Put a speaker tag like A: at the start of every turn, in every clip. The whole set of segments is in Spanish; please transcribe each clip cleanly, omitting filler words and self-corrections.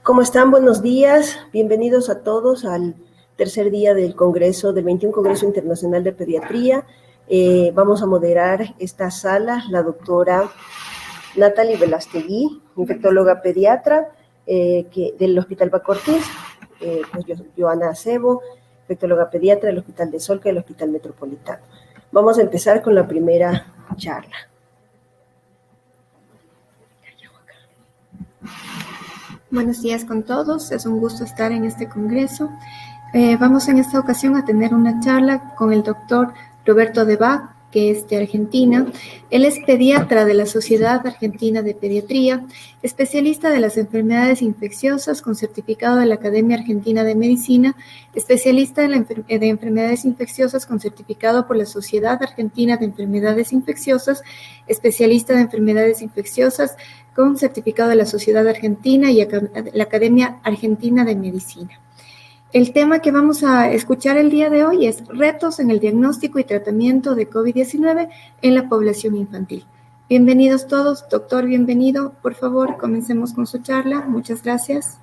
A: ¿Cómo están? Buenos días. Bienvenidos a todos al tercer día del Congreso, del 21 Congreso Internacional de Pediatría. Vamos a moderar esta sala la Natalie Velastegui, infectóloga pediatra del Hospital Bacortiz, Joana Acebo, infectóloga pediatra del Hospital de Solca y del Hospital Metropolitano. Vamos a empezar con la primera charla.
B: Buenos días con todos, es un gusto estar en este congreso. Vamos en esta ocasión a tener una charla con el doctor Roberto de Bach, que es de Argentina. Él es pediatra de la Sociedad Argentina de Pediatría, especialista de las enfermedades infecciosas con certificado de la Academia Argentina de Medicina, especialista de enfermedades infecciosas con certificado por la Sociedad Argentina de Enfermedades Infecciosas, especialista de enfermedades infecciosas con certificado de la Sociedad Argentina y la Academia Argentina de Medicina. El tema que vamos a escuchar el día de hoy es retos en el diagnóstico y tratamiento de COVID-19 en la población infantil. Bienvenidos todos. Doctor, bienvenido. Por favor, comencemos con su charla. Muchas gracias.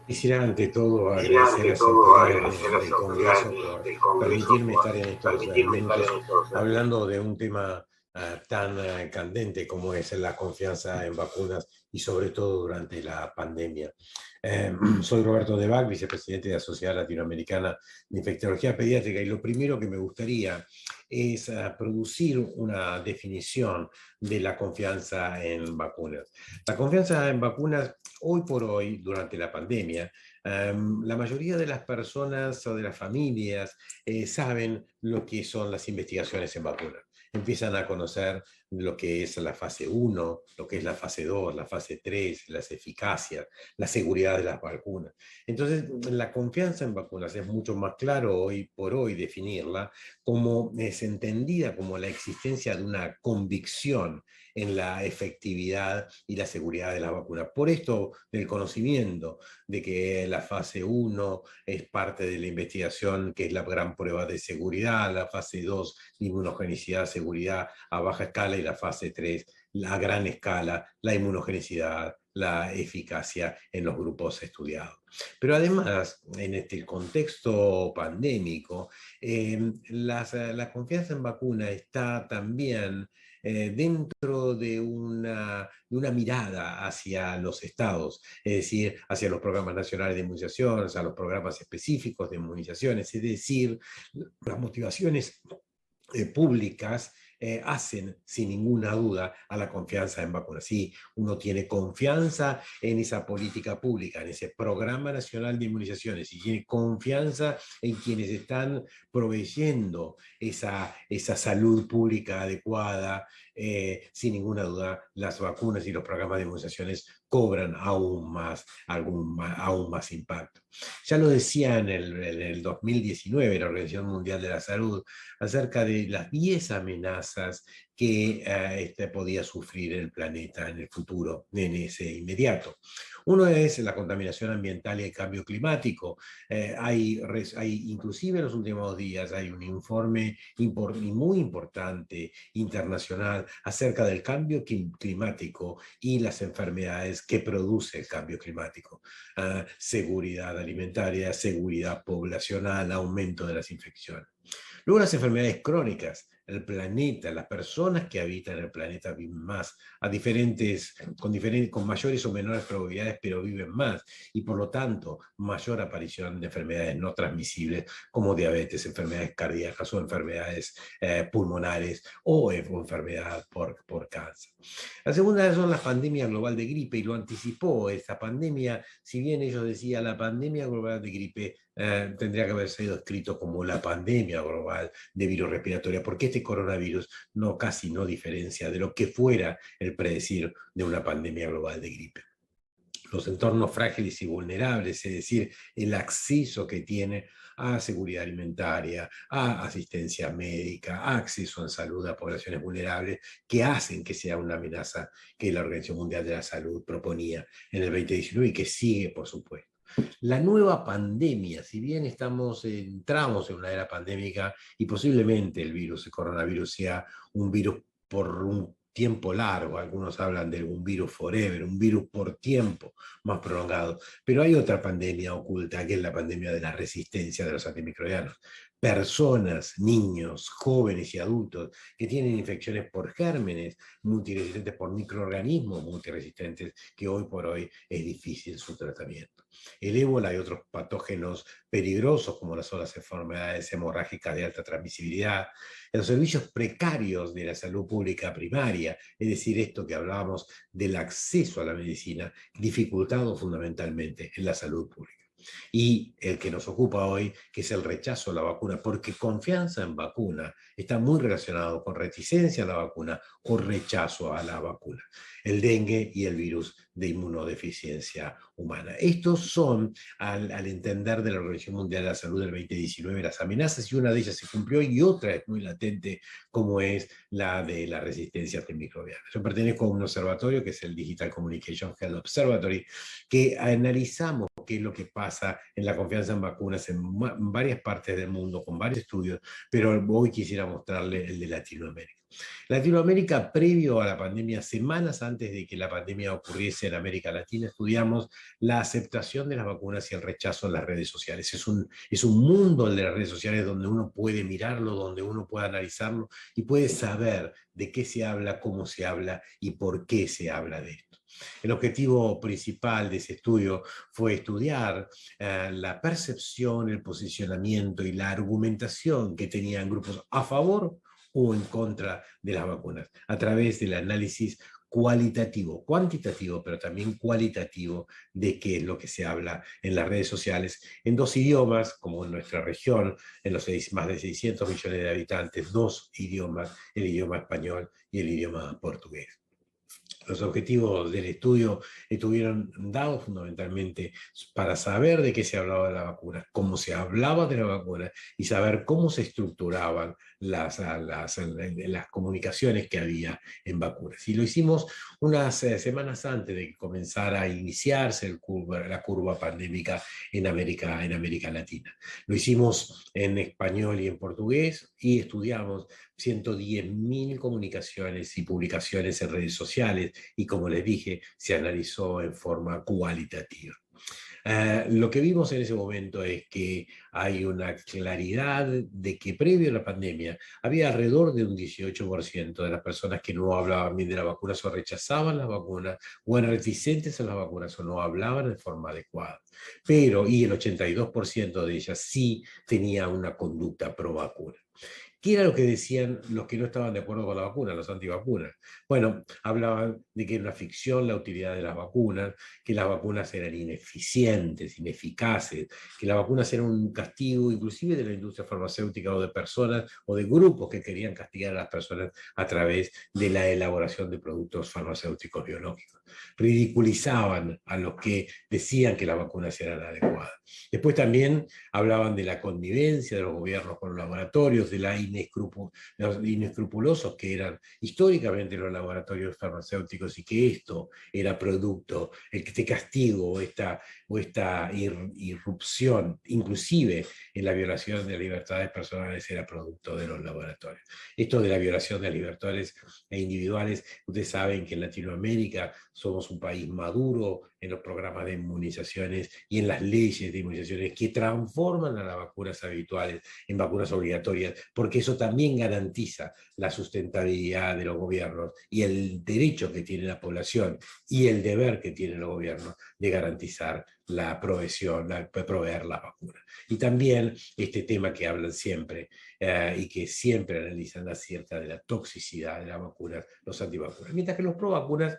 C: Quisiera ante todo agradecer a Secretaría del Congreso por permitirme estar en estos minutos hablando de un tema tan candente como es la confianza en vacunas y sobre todo durante la pandemia. Soy Roberto de Bach, vicepresidente de la Sociedad Latinoamericana de Infectología Pediátrica, y lo primero que me gustaría es producir una definición de la confianza en vacunas. La confianza en vacunas, hoy por hoy, durante la pandemia, la mayoría de las personas o de las familias saben lo que son las investigaciones en vacunas. Empiezan a conocer lo que es la fase 1, lo que es la fase 2, la fase 3, las eficacias, la seguridad de las vacunas. Entonces, la confianza en vacunas es mucho más claro hoy por hoy definirla como es entendida como la existencia de una convicción en la efectividad y la seguridad de las vacunas. Por esto, del conocimiento de que la fase 1 es parte de la investigación, que es la gran prueba de seguridad, la fase 2, inmunogenicidad, seguridad a baja escala, y la fase 3, la gran escala, la inmunogenicidad, la eficacia en los grupos estudiados. Pero además, en este contexto pandémico, la confianza en vacuna está también dentro de una mirada hacia los estados, es decir, hacia los programas nacionales de inmunización, hacia los programas específicos de inmunizaciones, es decir, las motivaciones públicas hacen sin ninguna duda a la confianza en vacunas. Si uno tiene confianza en esa política pública, en ese programa nacional de inmunizaciones, y tiene confianza en quienes están proveyendo esa salud pública adecuada, sin ninguna duda las vacunas y los programas de inmunizaciones cobran aún más impacto. Ya lo decía en el 2019 la Organización Mundial de la Salud acerca de las 10 amenazas que podía sufrir el planeta en el futuro, en ese inmediato. Uno es la contaminación ambiental y el cambio climático. Hay inclusive en los últimos días hay un informe muy importante internacional acerca del cambio climático y las enfermedades que produce el cambio climático. Seguridad alimentaria, seguridad poblacional, aumento de las infecciones. Luego las enfermedades crónicas. El planeta, las personas que habitan el planeta viven más, con mayores o menores probabilidades, pero viven más, y por lo tanto mayor aparición de enfermedades no transmisibles como diabetes, enfermedades cardíacas o enfermedades pulmonares o enfermedad por cáncer. La segunda son la pandemia global de gripe, y lo anticipó esta pandemia. Si bien ellos decían la pandemia global de gripe, tendría que haber sido escrito como la pandemia global de virus respiratorio, porque este coronavirus casi no diferencia de lo que fuera el predecir de una pandemia global de gripe. Los entornos frágiles y vulnerables, es decir, el acceso que tiene a seguridad alimentaria, a asistencia médica, a acceso en salud a poblaciones vulnerables, que hacen que sea una amenaza que la Organización Mundial de la Salud proponía en el 2019 y que sigue, por supuesto. La nueva pandemia, si bien entramos en una era pandémica y posiblemente el coronavirus sea un virus por un tiempo largo, algunos hablan de un virus forever, un virus por tiempo más prolongado, pero hay otra pandemia oculta, que es la pandemia de la resistencia de los antimicrobianos. Personas, niños, jóvenes y adultos que tienen infecciones por gérmenes multiresistentes, por microorganismos multiresistentes, que hoy por hoy es difícil su tratamiento. El ébola y otros patógenos peligrosos, como son las enfermedades hemorrágicas de alta transmisibilidad, los servicios precarios de la salud pública primaria, es decir, esto que hablábamos del acceso a la medicina, dificultado fundamentalmente en la salud pública. Y el que nos ocupa hoy, que es el rechazo a la vacuna, porque confianza en vacuna está muy relacionado con reticencia a la vacuna o rechazo a la vacuna. El dengue y el virus de inmunodeficiencia humana. Estos son, al entender de la Organización Mundial de la Salud del 2019, las amenazas, y una de ellas se cumplió y otra es muy latente, como es la de la resistencia antimicrobiana. Yo pertenezco a un observatorio que es el Digital Communication Health Observatory, que analizamos qué es lo que pasa en la confianza en vacunas en varias partes del mundo, con varios estudios, pero hoy quisiera mostrarle el de Latinoamérica. Latinoamérica, previo a la pandemia, semanas antes de que la pandemia ocurriese en América Latina, estudiamos la aceptación de las vacunas y el rechazo en las redes sociales. Es un mundo el de las redes sociales donde uno puede mirarlo, donde uno puede analizarlo y puede saber de qué se habla, cómo se habla y por qué se habla de esto. El objetivo principal de ese estudio fue estudiar la percepción, el posicionamiento y la argumentación que tenían grupos a favor o en contra de las vacunas, a través del análisis cualitativo, cuantitativo, pero también cualitativo de qué es lo que se habla en las redes sociales, en dos idiomas, como en nuestra región, en los más de 600 millones de habitantes, dos idiomas, el idioma español y el idioma portugués. Los objetivos del estudio estuvieron dados fundamentalmente para saber de qué se hablaba de la vacuna, cómo se hablaba de la vacuna y saber cómo se estructuraban las comunicaciones que había en vacunas. Y lo hicimos unas semanas antes de que comenzara a iniciarse la curva pandémica en América Latina. Lo hicimos en español y en portugués y estudiamos 110.000 comunicaciones y publicaciones en redes sociales y, como les dije, se analizó en forma cualitativa. Lo que vimos en ese momento es que hay una claridad de que previo a la pandemia había alrededor de un 18% de las personas que no hablaban bien de las vacunas o rechazaban las vacunas o eran reticentes a las vacunas o no hablaban de forma adecuada. Pero, y el 82% de ellas sí tenía una conducta pro vacuna. ¿Qué era lo que decían los que no estaban de acuerdo con la vacuna, los antivacunas? Bueno, hablaban de que era una ficción la utilidad de las vacunas, que las vacunas eran ineficientes, ineficaces, que las vacunas eran un castigo inclusive de la industria farmacéutica o de personas o de grupos que querían castigar a las personas a través de la elaboración de productos farmacéuticos biológicos. Ridiculizaban a los que decían que las vacunas eran adecuadas. Después también hablaban de la connivencia de los gobiernos con los laboratorios, de los inescrupulosos que eran históricamente los laboratorios farmacéuticos y que esto era producto, este castigo o esta irrupción, inclusive en la violación de las libertades personales, era producto de los laboratorios. Esto de la violación de las libertades individuales, ustedes saben que en Latinoamérica somos un país maduro en los programas de inmunizaciones y en las leyes de inmunizaciones que transforman a las vacunas habituales en vacunas obligatorias, porque eso también garantiza la sustentabilidad de los gobiernos y el derecho que tiene la población y el deber que tienen los gobiernos de garantizar la provisión, proveer las vacunas. Y también este tema que hablan siempre y que siempre analizan acerca de la toxicidad de las vacunas, los antivacunas. Mientras que los pro vacunas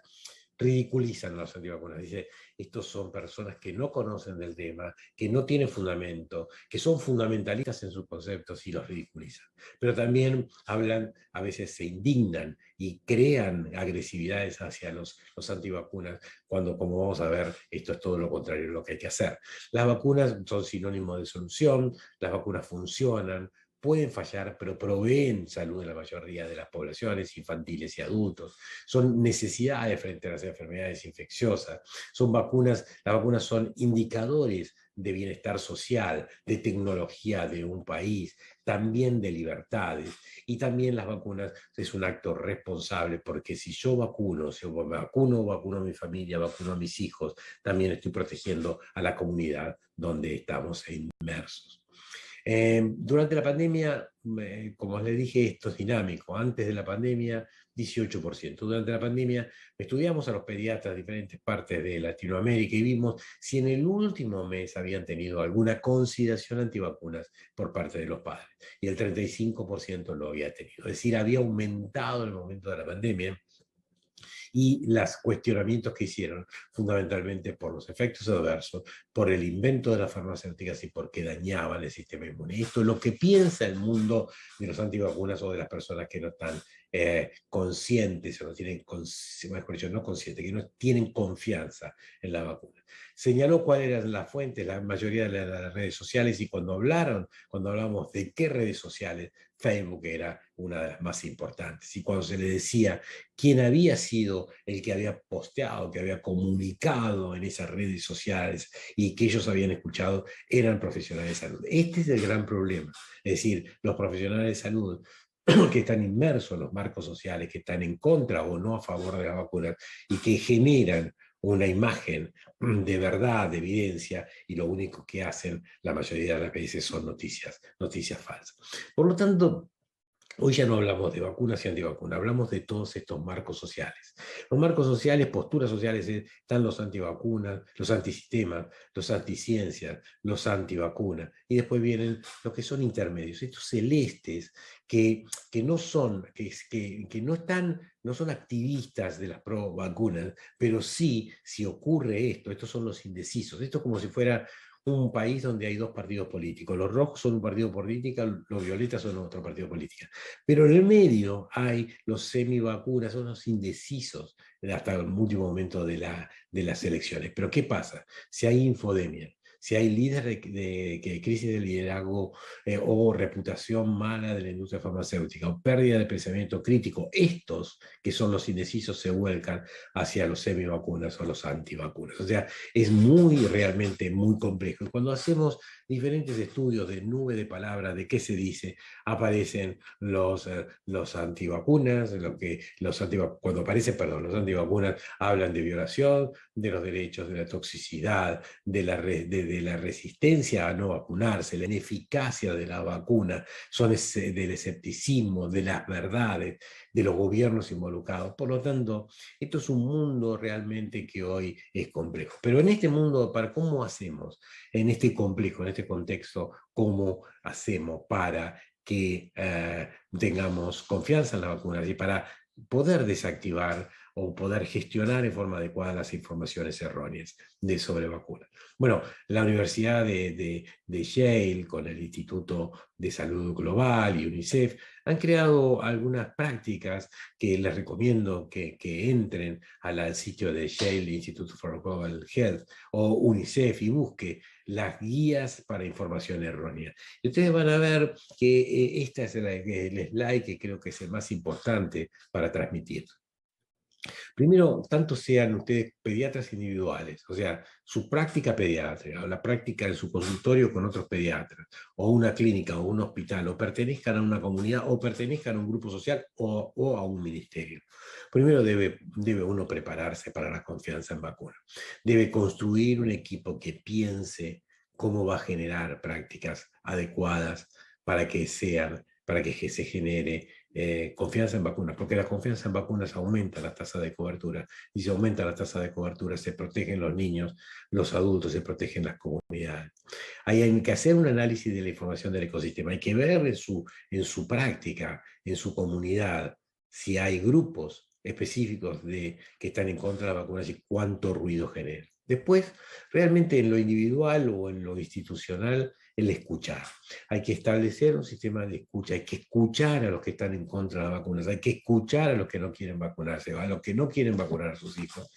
C: ridiculizan a los antivacunas. Dice, estos son personas que no conocen del tema, que no tienen fundamento, que son fundamentalistas en sus conceptos y los ridiculizan. Pero también hablan, a veces se indignan y crean agresividades hacia los antivacunas, cuando, como vamos a ver, esto es todo lo contrario de lo que hay que hacer. Las vacunas son sinónimo de solución, las vacunas funcionan, pueden fallar, pero proveen salud en la mayoría de las poblaciones infantiles y adultos. Son necesidades frente a las enfermedades infecciosas. Son vacunas, las vacunas son indicadores de bienestar social, de tecnología de un país, también de libertades. Y también las vacunas es un acto responsable, porque si yo vacuno, vacuno a mi familia, vacuno a mis hijos, también estoy protegiendo a la comunidad donde estamos inmersos. Durante la pandemia, como les dije, esto es dinámico. Antes de la pandemia, 18%. Durante la pandemia, estudiamos a los pediatras de diferentes partes de Latinoamérica y vimos si en el último mes habían tenido alguna consideración antivacunas por parte de los padres. Y el 35% lo había tenido. Es decir, había aumentado en el momento de la pandemia. Y los cuestionamientos que hicieron, fundamentalmente por los efectos adversos, por el invento de las farmacéuticas y porque dañaban el sistema inmune. Esto es lo que piensa el mundo de los antivacunas o de las personas que no están conscientes, o no tienen, mejor dicho, no conscientes, que no tienen confianza en la vacuna. Señaló cuáles eran las fuentes, la mayoría de las redes sociales, y cuando hablamos de qué redes sociales, Facebook era una de las más importantes. Y cuando se le decía quién había sido el que había posteado, que había comunicado en esas redes sociales y que ellos habían escuchado, eran profesionales de salud. Este es el gran problema. Es decir, los profesionales de salud que están inmersos en los marcos sociales, que están en contra o no a favor de las vacunas y que generan una imagen de verdad, de evidencia, y lo único que hacen la mayoría de las veces son noticias falsas. Por lo tanto, hoy ya no hablamos de vacunas y antivacunas, hablamos de todos estos marcos sociales. Los marcos sociales, posturas sociales, están los antivacunas, los antisistemas, los anticiencias, los antivacunas, y después vienen los que son intermedios, estos celestes que no son, que no están, no son activistas de las pro vacunas, pero sí, si ocurre esto, estos son los indecisos. Esto es como si fuera un país donde hay dos partidos políticos. Los rojos son un partido político, los violetas son otro partido político. Pero en el medio hay los semivacunas, son los indecisos hasta el último momento de las elecciones. Pero ¿qué pasa? Si hay infodemia, si hay líderes de crisis de liderazgo o reputación mala de la industria farmacéutica o pérdida de pensamiento crítico, estos que son los indecisos se vuelcan hacia los semivacunas o los antivacunas. O sea, es realmente muy complejo. Y cuando hacemos diferentes estudios de nube de palabras, de qué se dice, aparecen los antivacunas, cuando aparecen, los antivacunas hablan de violación, de los derechos, de la toxicidad, de la resistencia a no vacunarse, la ineficacia de la vacuna, son del escepticismo, de las verdades, de los gobiernos involucrados. Por lo tanto, esto es un mundo realmente que hoy es complejo. Pero en este mundo, ¿cómo hacemos? En este complejo, en este contexto, ¿cómo hacemos para que tengamos confianza en las vacunas y para poder desactivar o poder gestionar en forma adecuada las informaciones erróneas sobre vacunas? Bueno, la Universidad de Yale, con el Instituto de Salud Global y UNICEF, han creado algunas prácticas que les recomiendo que entren al sitio de Yale Institute for Global Health o UNICEF y busque las guías para información errónea. Y ustedes van a ver que esta es el slide que creo que es el más importante para transmitir. Primero, tanto sean ustedes pediatras individuales, o sea, su práctica pediátrica, o la práctica en su consultorio con otros pediatras, o una clínica, o un hospital, o pertenezcan a una comunidad, o pertenezcan a un grupo social, o a un ministerio. Primero debe uno prepararse para la confianza en vacunas. Debe construir un equipo que piense cómo va a generar prácticas adecuadas para que se genere confianza en vacunas, porque la confianza en vacunas aumenta la tasa de cobertura, y si aumenta la tasa de cobertura se protegen los niños, los adultos, se protegen las comunidades. Hay que hacer un análisis de la información del ecosistema, hay que ver en su práctica, en su comunidad, si hay grupos específicos que están en contra de las vacunas y cuánto ruido genera. Después, realmente en lo individual o en lo institucional, el escuchar. Hay que establecer un sistema de escucha, hay que escuchar a los que están en contra de las vacunas, hay que escuchar a los que no quieren vacunarse, a los que no quieren vacunar a sus hijos.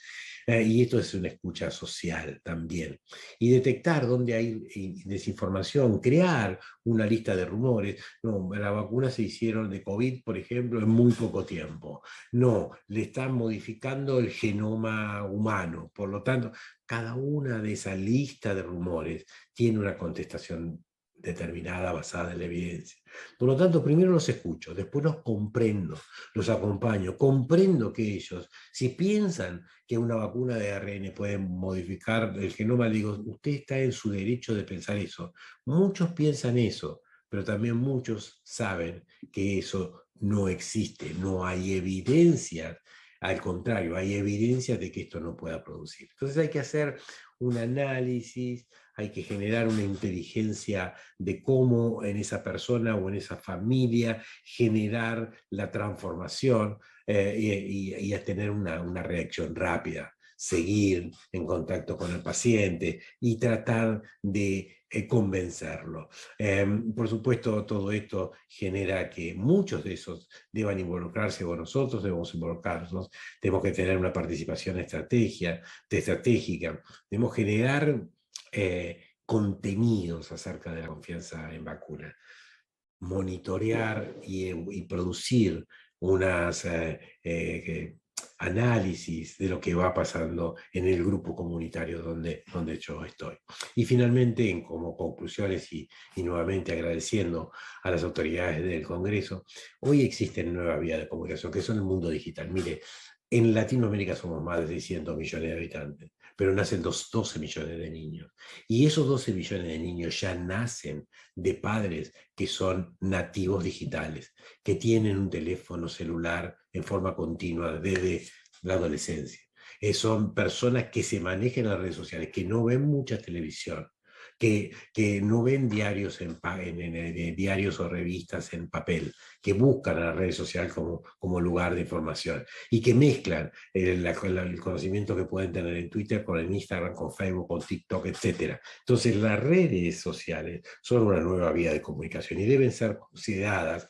C: Y esto es una escucha social también. Y detectar dónde hay desinformación, crear una lista de rumores. No, las vacunas se hicieron de COVID, por ejemplo, en muy poco tiempo. No, le están modificando el genoma humano. Por lo tanto, cada una de esa lista de rumores tiene una contestación determinada basada en la evidencia. Por lo tanto, primero los escucho, después los comprendo, los acompaño, comprendo que ellos, si piensan que una vacuna de ARN puede modificar el genoma, le digo, usted está en su derecho de pensar eso. Muchos piensan eso, pero también muchos saben que eso no existe, no hay evidencia. Al contrario, hay evidencia de que esto no pueda producir. Entonces hay que hacer un análisis, hay que generar una inteligencia de cómo en esa persona o en esa familia generar la transformación y a tener una reacción rápida, seguir en contacto con el paciente y tratar de convencerlo. Por supuesto, todo esto genera que muchos de esos deban involucrarse o nosotros debemos involucrarnos, tenemos que tener una participación estratégica, debemos generar contenidos acerca de la confianza en vacuna, monitorear y producir unas análisis de lo que va pasando en el grupo comunitario donde yo estoy. Y finalmente, como conclusiones y nuevamente agradeciendo a las autoridades del Congreso, hoy existen nuevas vías de comunicación que son el mundo digital. Mire, en Latinoamérica somos más de 600 millones de habitantes, pero nacen 12 millones de niños. Y esos 12 millones de niños ya nacen de padres que son nativos digitales, que tienen un teléfono celular en forma continua desde la adolescencia. Son personas que se manejan en las redes sociales, que no ven mucha televisión, que no ven diarios, diarios o revistas en papel, que buscan a las redes sociales como lugar de información y que mezclan el conocimiento que pueden tener en Twitter con el Instagram, con Facebook, con TikTok, etc. Entonces las redes sociales son una nueva vía de comunicación y deben ser consideradas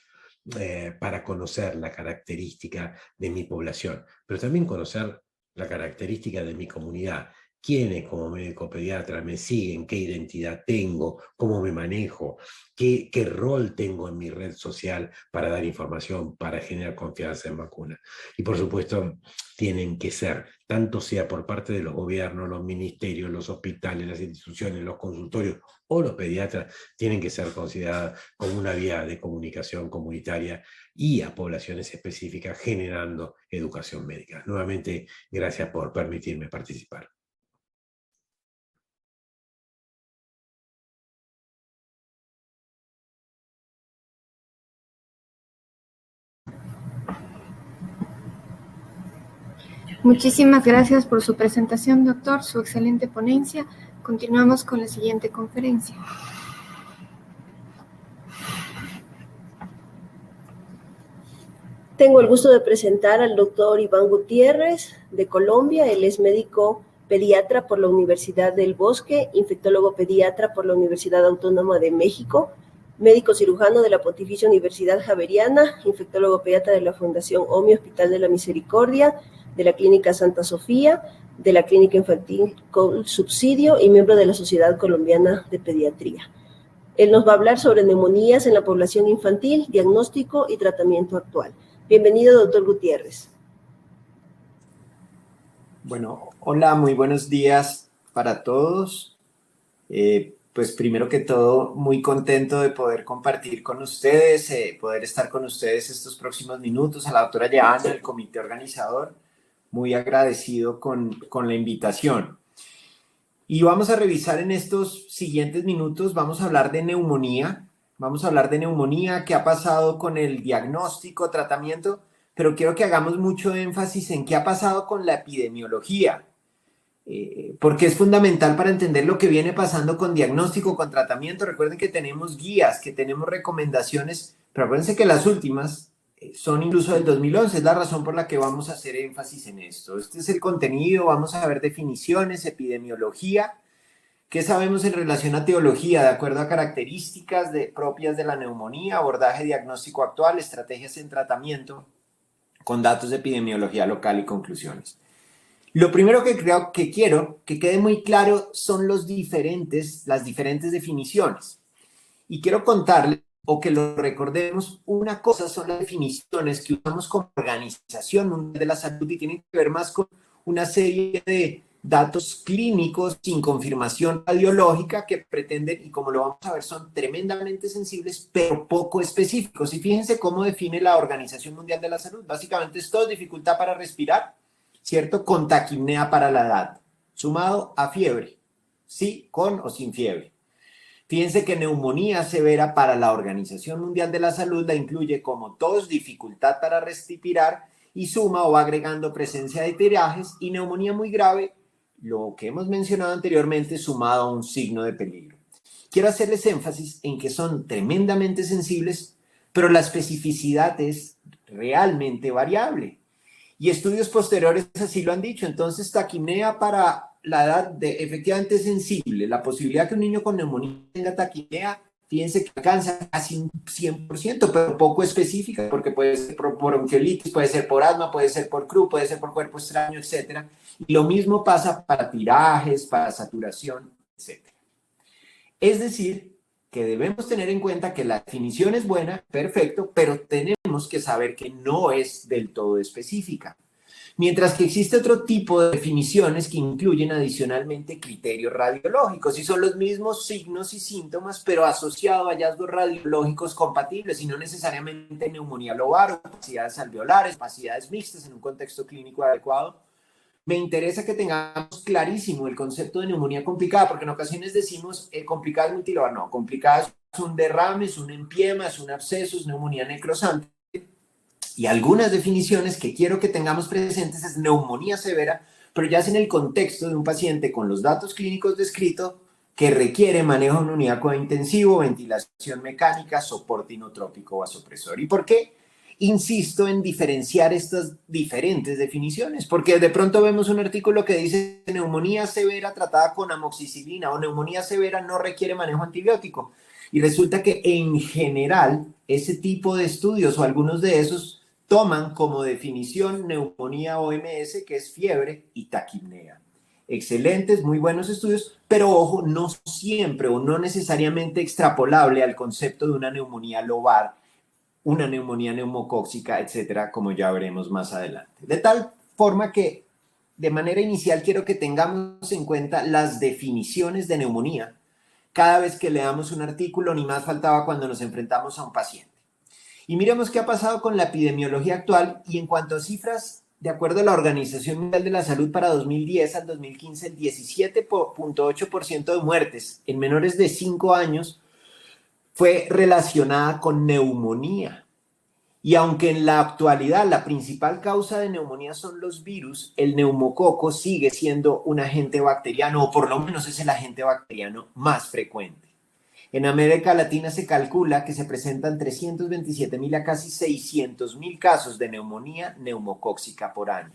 C: para conocer la característica de mi población, pero también conocer la característica de mi comunidad. Quiénes como médico pediatra me siguen, qué identidad tengo, cómo me manejo, qué rol tengo en mi red social para dar información, para generar confianza en vacunas. Y por supuesto, tienen que ser, tanto sea por parte de los gobiernos, los ministerios, los hospitales, las instituciones, los consultorios o los pediatras, tienen que ser consideradas como una vía de comunicación comunitaria y a poblaciones específicas generando educación médica. Nuevamente, gracias por permitirme participar.
B: Muchísimas gracias por su presentación, doctor, su excelente ponencia. Continuamos con la siguiente conferencia.
A: Tengo el gusto de presentar al doctor Iván Gutiérrez de Colombia. Él es médico pediatra por la Universidad del Bosque, infectólogo pediatra por la Universidad Autónoma de México, médico cirujano de la Pontificia Universidad Javeriana, infectólogo pediatra de la Fundación OMI Hospital de la Misericordia, de la Clínica Santa Sofía, de la Clínica Infantil con Subsidio y miembro de la Sociedad Colombiana de Pediatría. Él nos va a hablar sobre neumonías en la población infantil, diagnóstico y tratamiento actual. Bienvenido, doctor Gutiérrez.
D: Bueno, hola, muy buenos días para todos. Pues primero que todo, muy contento de poder compartir con ustedes, poder estar con ustedes estos próximos minutos. A la doctora Yeana, el comité organizador, muy agradecido con la invitación. Y vamos a revisar en estos siguientes minutos, vamos a hablar de neumonía. Vamos a hablar de neumonía, qué ha pasado con el diagnóstico, tratamiento, pero quiero que hagamos mucho énfasis en qué ha pasado con la epidemiología, porque es fundamental para entender lo que viene pasando con diagnóstico, con tratamiento. Recuerden que tenemos guías, que tenemos recomendaciones, pero acuérdense que las últimas son incluso del 2011, es la razón por la que vamos a hacer énfasis en esto. Este es el contenido, vamos a ver definiciones, epidemiología. ¿Qué sabemos en relación a etiología? De acuerdo a características propias de la neumonía, abordaje diagnóstico actual, estrategias en tratamiento, con datos de epidemiología local y conclusiones. Lo primero que creo que quiero que quede muy claro son las diferentes definiciones. Y quiero contarles, o que lo recordemos, una cosa son las definiciones que usamos como Organización Mundial de la Salud y tienen que ver más con una serie de datos clínicos sin confirmación radiológica que pretenden, y como lo vamos a ver, son tremendamente sensibles, pero poco específicos. Y fíjense cómo define la Organización Mundial de la Salud. Básicamente es todo dificultad para respirar, ¿cierto? Con taquipnea para la edad, sumado a fiebre, sí, con o sin fiebre. Fíjense que neumonía severa para la Organización Mundial de la Salud la incluye como tos, dificultad para respirar y suma o va agregando presencia de tirajes, y neumonía muy grave, lo que hemos mencionado anteriormente, sumado a un signo de peligro. Quiero hacerles énfasis en que son tremendamente sensibles, pero la especificidad es realmente variable. Y estudios posteriores así lo han dicho. Entonces, taquipnea para la edad efectivamente es sensible. La posibilidad que un niño con neumonía tenga taquipnea, fíjense que alcanza casi un 100%, pero poco específica, porque puede ser por bronquiolitis, puede ser por asma, puede ser por cru, puede ser por cuerpo extraño, etc. Y lo mismo pasa para tirajes, para saturación, etc. Es decir, que debemos tener en cuenta que la definición es buena, perfecto, pero tenemos que saber que no es del todo específica. Mientras que existe otro tipo de definiciones que incluyen adicionalmente criterios radiológicos y son los mismos signos y síntomas, pero asociados a hallazgos radiológicos compatibles y no necesariamente neumonía lobar o capacidades alveolares, capacidades mixtas en un contexto clínico adecuado. Me interesa que tengamos clarísimo el concepto de neumonía complicada, porque en ocasiones decimos complicada es multilobar. No, complicada es un derrame, es un empiema, es un absceso, es neumonía necrosante. Y algunas definiciones que quiero que tengamos presentes es neumonía severa, pero ya es en el contexto de un paciente con los datos clínicos descritos que requiere manejo en unidad cointensivo, ventilación mecánica, soporte inotrópico o vasopresor. ¿Y por qué insisto en diferenciar estas diferentes definiciones? Porque de pronto vemos un artículo que dice neumonía severa tratada con amoxicilina o neumonía severa no requiere manejo antibiótico. Y resulta que en general ese tipo de estudios o algunos de esos toman como definición neumonía OMS, que es fiebre y taquipnea. Excelentes, muy buenos estudios, pero ojo, no siempre o no necesariamente extrapolable al concepto de una neumonía lobar, una neumonía neumocóxica, etcétera, como ya veremos más adelante. De tal forma que, de manera inicial, quiero que tengamos en cuenta las definiciones de neumonía cada vez que leamos un artículo, ni más faltaba cuando nos enfrentamos a un paciente. Y miremos qué ha pasado con la epidemiología actual. Y en cuanto a cifras, de acuerdo a la Organización Mundial de la Salud, para 2010 al 2015, el 17.8% de muertes en menores de 5 años fue relacionada con neumonía. Y aunque en la actualidad la principal causa de neumonía son los virus, el neumococo sigue siendo un agente bacteriano, o por lo menos es el agente bacteriano más frecuente. En América Latina se calcula que se presentan 327.000 a casi 600.000 casos de neumonía neumocóxica por año.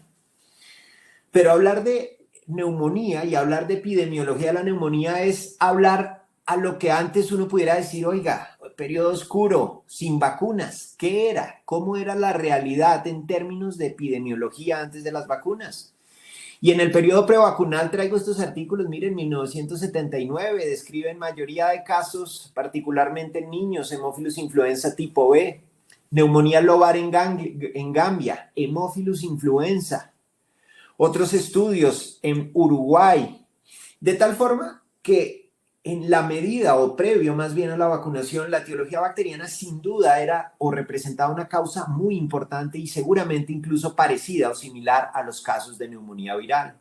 D: Pero hablar de neumonía y hablar de epidemiología de la neumonía es hablar a lo que antes uno pudiera decir, oiga, periodo oscuro, sin vacunas, ¿qué era? ¿Cómo era la realidad en términos de epidemiología antes de las vacunas? Y en el periodo prevacunal traigo estos artículos. Miren, 1979 describen mayoría de casos, particularmente en niños, hemófilus influenza tipo B, neumonía lobar en Gambia, hemófilus influenza. Otros estudios en Uruguay, de tal forma que en la medida o previo más bien a la vacunación, la etiología bacteriana sin duda era o representaba una causa muy importante y seguramente incluso parecida o similar a los casos de neumonía viral.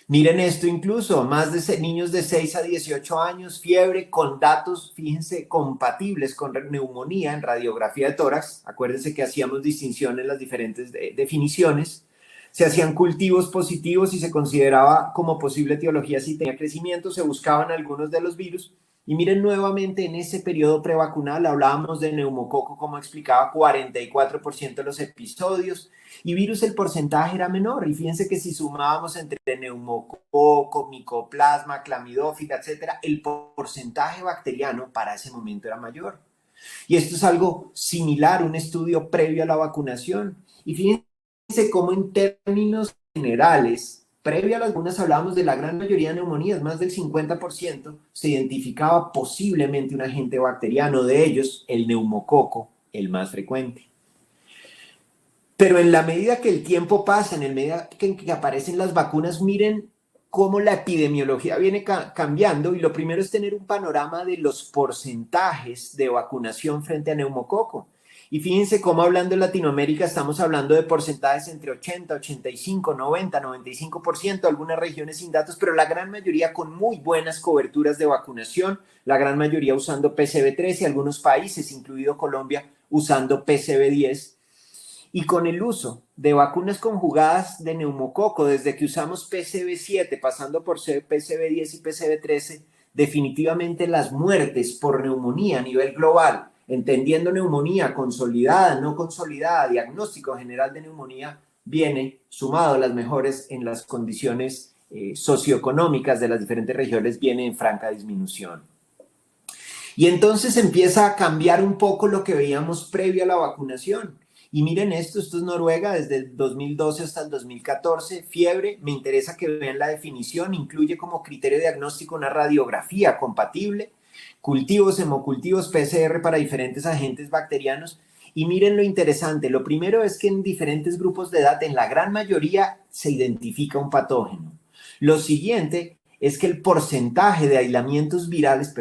D: Miren esto incluso, más de niños de 6 a 18 años, fiebre con datos, fíjense, compatibles con neumonía en radiografía de tórax. Acuérdense que hacíamos distinción en las diferentes definiciones. Se hacían cultivos positivos y se consideraba como posible etiología si tenía crecimiento, se buscaban algunos de los virus. Y miren nuevamente en ese periodo prevacunal hablábamos de neumococo, como explicaba, 44% de los episodios, y virus el porcentaje era menor. Y fíjense que si sumábamos entre neumococo, micoplasma, clamidófila, etcétera, el porcentaje bacteriano para ese momento era mayor. Y esto es algo similar, un estudio previo a la vacunación. Y fíjense cómo en términos generales, previo a las vacunas hablábamos de la gran mayoría de neumonías, más del 50% se identificaba posiblemente un agente bacteriano, de ellos el neumococo, el más frecuente. Pero en la medida que el tiempo pasa, en la medida que aparecen las vacunas, miren cómo la epidemiología viene cambiando, y lo primero es tener un panorama de los porcentajes de vacunación frente a neumococo. Y fíjense cómo, hablando en Latinoamérica, estamos hablando de porcentajes entre 80, 85, 90, 95%, algunas regiones sin datos, pero la gran mayoría con muy buenas coberturas de vacunación, la gran mayoría usando PCV3 y algunos países, incluido Colombia, usando PCV10. Y con el uso de vacunas conjugadas de neumococo, desde que usamos PCV7, pasando por PCV10 y PCV13, definitivamente las muertes por neumonía a nivel global, entendiendo neumonía consolidada, no consolidada, diagnóstico general de neumonía, viene sumado a las mejores en las condiciones socioeconómicas de las diferentes regiones, viene en franca disminución. Y entonces empieza a cambiar un poco lo que veíamos previo a la vacunación. Y miren esto es Noruega desde el 2012 hasta el 2014, fiebre, me interesa que vean la definición, incluye como criterio diagnóstico una radiografía compatible, cultivos, hemocultivos, PCR para diferentes agentes bacterianos. Y miren lo interesante, lo primero es que en diferentes grupos de edad, en la gran mayoría, se identifica un patógeno. Lo siguiente es que el porcentaje de aislamientos virales,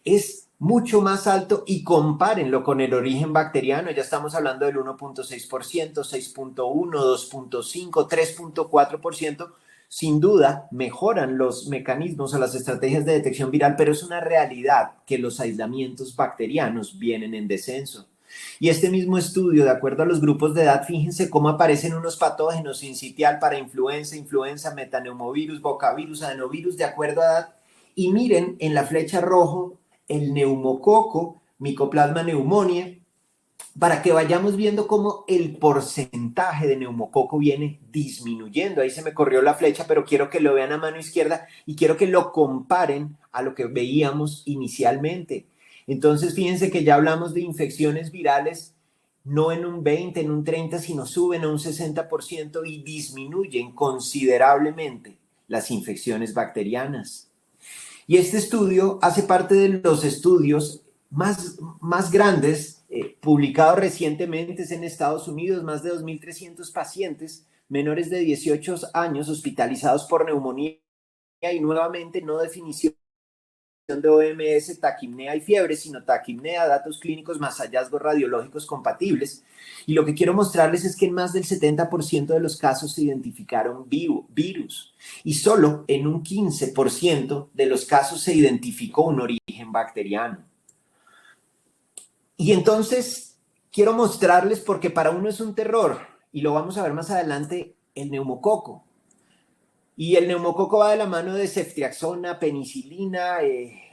D: es mucho más alto, y compárenlo con el origen bacteriano, ya estamos hablando del 1.6%, 6.1%, 2.5%, 3.4%, sin duda mejoran los mecanismos o las estrategias de detección viral, pero es una realidad que los aislamientos bacterianos vienen en descenso. Y este mismo estudio, de acuerdo a los grupos de edad, fíjense cómo aparecen unos patógenos sincitial para influenza, metaneumovirus, bocavirus, adenovirus, de acuerdo a edad, y miren en la flecha rojo el neumococo, Mycoplasma pneumoniae, para que vayamos viendo cómo el porcentaje de neumococo viene disminuyendo. Ahí se me corrió la flecha, pero quiero que lo vean a mano izquierda y quiero que lo comparen a lo que veíamos inicialmente. Entonces, fíjense que ya hablamos de infecciones virales no en un 20, en un 30, sino suben a un 60% y disminuyen considerablemente las infecciones bacterianas. Y este estudio hace parte de los estudios más grandes publicados recientemente en Estados Unidos, más de 2.300 pacientes menores de 18 años hospitalizados por neumonía, y nuevamente no definición de OMS, taquipnea y fiebre, sino taquipnea, datos clínicos más hallazgos radiológicos compatibles. Y lo que quiero mostrarles es que en más del 70% de los casos se identificaron virus, y solo en un 15% de los casos se identificó un origen bacteriano. Y entonces quiero mostrarles, porque para uno es un terror, y lo vamos a ver más adelante, el neumococo. Y el neumococo va de la mano de ceftriaxona, penicilina,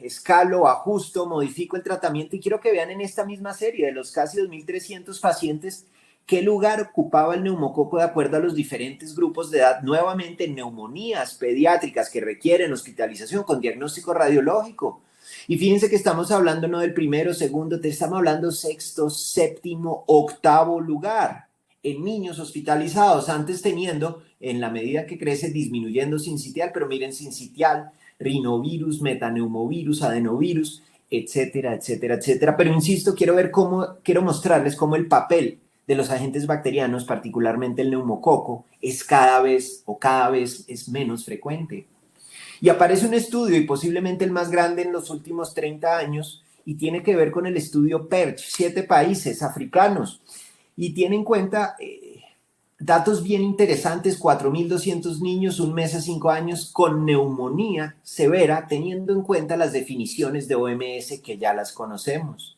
D: escalo, ajusto, modifico el tratamiento, y quiero que vean en esta misma serie de los casi 2.300 pacientes qué lugar ocupaba el neumococo de acuerdo a los diferentes grupos de edad. Nuevamente, neumonías pediátricas que requieren hospitalización con diagnóstico radiológico. Y fíjense que estamos hablando no del primero, segundo, estamos hablando sexto, séptimo, octavo lugar en niños hospitalizados, antes teniendo, en la medida que crece, disminuyendo sincitial, pero miren, sincitial, rinovirus, metaneumovirus, adenovirus, etcétera, etcétera, etcétera. Pero insisto, quiero mostrarles cómo el papel de los agentes bacterianos, particularmente el neumococo, es cada vez es menos frecuente. Y aparece un estudio, y posiblemente el más grande en los últimos 30 años, y tiene que ver con el estudio PERCH, 7 países africanos, y tiene en cuenta datos bien interesantes, 4.200 niños, 1 mes a 5 años, con neumonía severa, teniendo en cuenta las definiciones de OMS que ya las conocemos.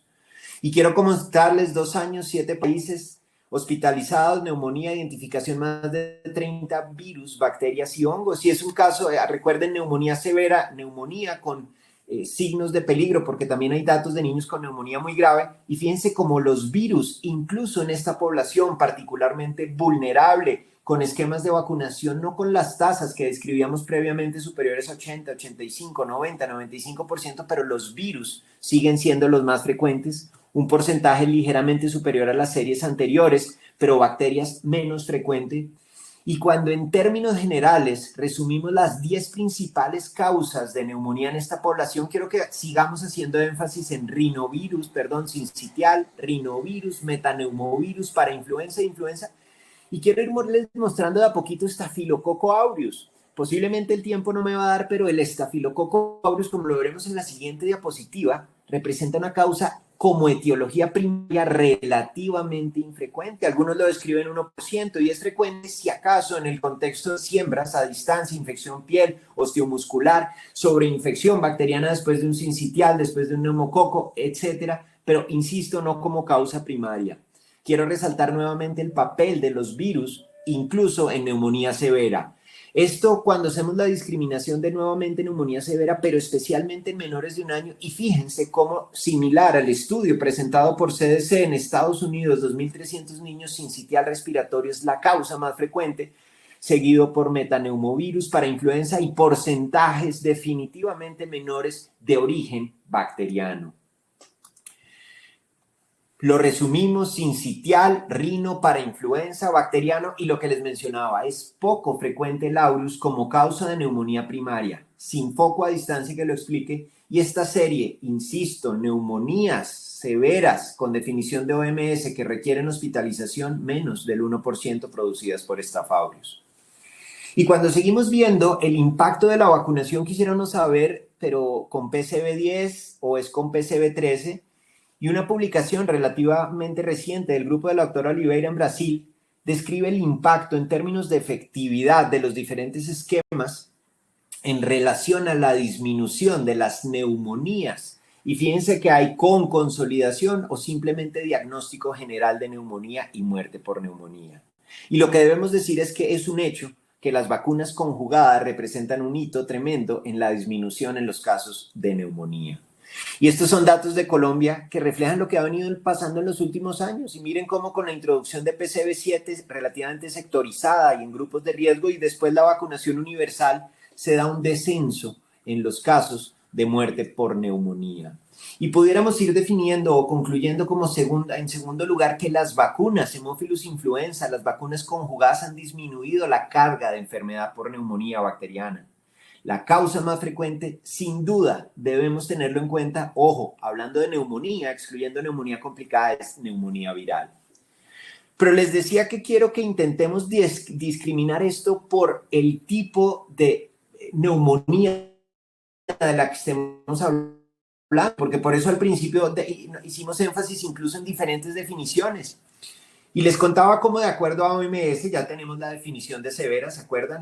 D: Y quiero mostrarles 2 años, 7 países hospitalizados, neumonía, identificación más de 30 virus, bacterias y hongos. Si es un caso, recuerden, neumonía severa, neumonía con signos de peligro, porque también hay datos de niños con neumonía muy grave. Y fíjense cómo los virus, incluso en esta población particularmente vulnerable, con esquemas de vacunación, no con las tasas que describíamos previamente superiores a 80, 85, 90, 95%, pero los virus siguen siendo los más frecuentes, un porcentaje ligeramente superior a las series anteriores, pero bacterias menos frecuente. Y cuando en términos generales resumimos las 10 principales causas de neumonía en esta población, quiero que sigamos haciendo énfasis en sincitial, rinovirus, metaneumovirus, parainfluenza e influenza. Y quiero irles mostrando de a poquito Staphylococcus aureus. Posiblemente el tiempo no me va a dar, pero el Staphylococcus aureus, como lo veremos en la siguiente diapositiva, representa una causa como etiología primaria relativamente infrecuente. Algunos lo describen 1% y es frecuente si acaso en el contexto de siembras a distancia, infección piel, osteomuscular, sobreinfección bacteriana después de un sincitial, después de un neumococo, etcétera, pero insisto, no como causa primaria. Quiero resaltar nuevamente el papel de los virus, incluso en neumonía severa. Esto cuando hacemos la discriminación de nuevamente neumonía severa, pero especialmente en menores de 1 año, y fíjense cómo similar al estudio presentado por CDC en Estados Unidos, 2.300 niños sincitial respiratorio es la causa más frecuente, seguido por metaneumovirus, parainfluenza y porcentajes definitivamente menores de origen bacteriano. Lo resumimos: sincitial, rino, parainfluenza, bacteriano, y lo que les mencionaba, es poco frecuente el aureus como causa de neumonía primaria, sin foco a distancia que lo explique, y esta serie, insisto, neumonías severas con definición de OMS que requieren hospitalización, menos del 1% producidas por Staph aureus. Y cuando seguimos viendo el impacto de la vacunación, quisiéramos saber, pero con PCV10 o es con PCV13, y una publicación relativamente reciente del grupo de la doctora Oliveira en Brasil describe el impacto en términos de efectividad de los diferentes esquemas en relación a la disminución de las neumonías. Y fíjense que hay con consolidación o simplemente diagnóstico general de neumonía y muerte por neumonía. Y lo que debemos decir es que es un hecho que las vacunas conjugadas representan un hito tremendo en la disminución en los casos de neumonía. Y estos son datos de Colombia que reflejan lo que ha venido pasando en los últimos años. Y miren cómo con la introducción de PCV7 relativamente sectorizada y en grupos de riesgo y después la vacunación universal se da un descenso en los casos de muerte por neumonía. Y pudiéramos ir definiendo o concluyendo como en segundo lugar que las vacunas Haemophilus influenza, las vacunas conjugadas han disminuido la carga de enfermedad por neumonía bacteriana. La causa más frecuente, sin duda, debemos tenerlo en cuenta, ojo, hablando de neumonía, excluyendo neumonía complicada, es neumonía viral. Pero les decía que quiero que intentemos discriminar esto por el tipo de neumonía de la que estemos hablando, porque por eso al principio hicimos énfasis incluso en diferentes definiciones. Y les contaba cómo de acuerdo a OMS ya tenemos la definición de severa, ¿se acuerdan?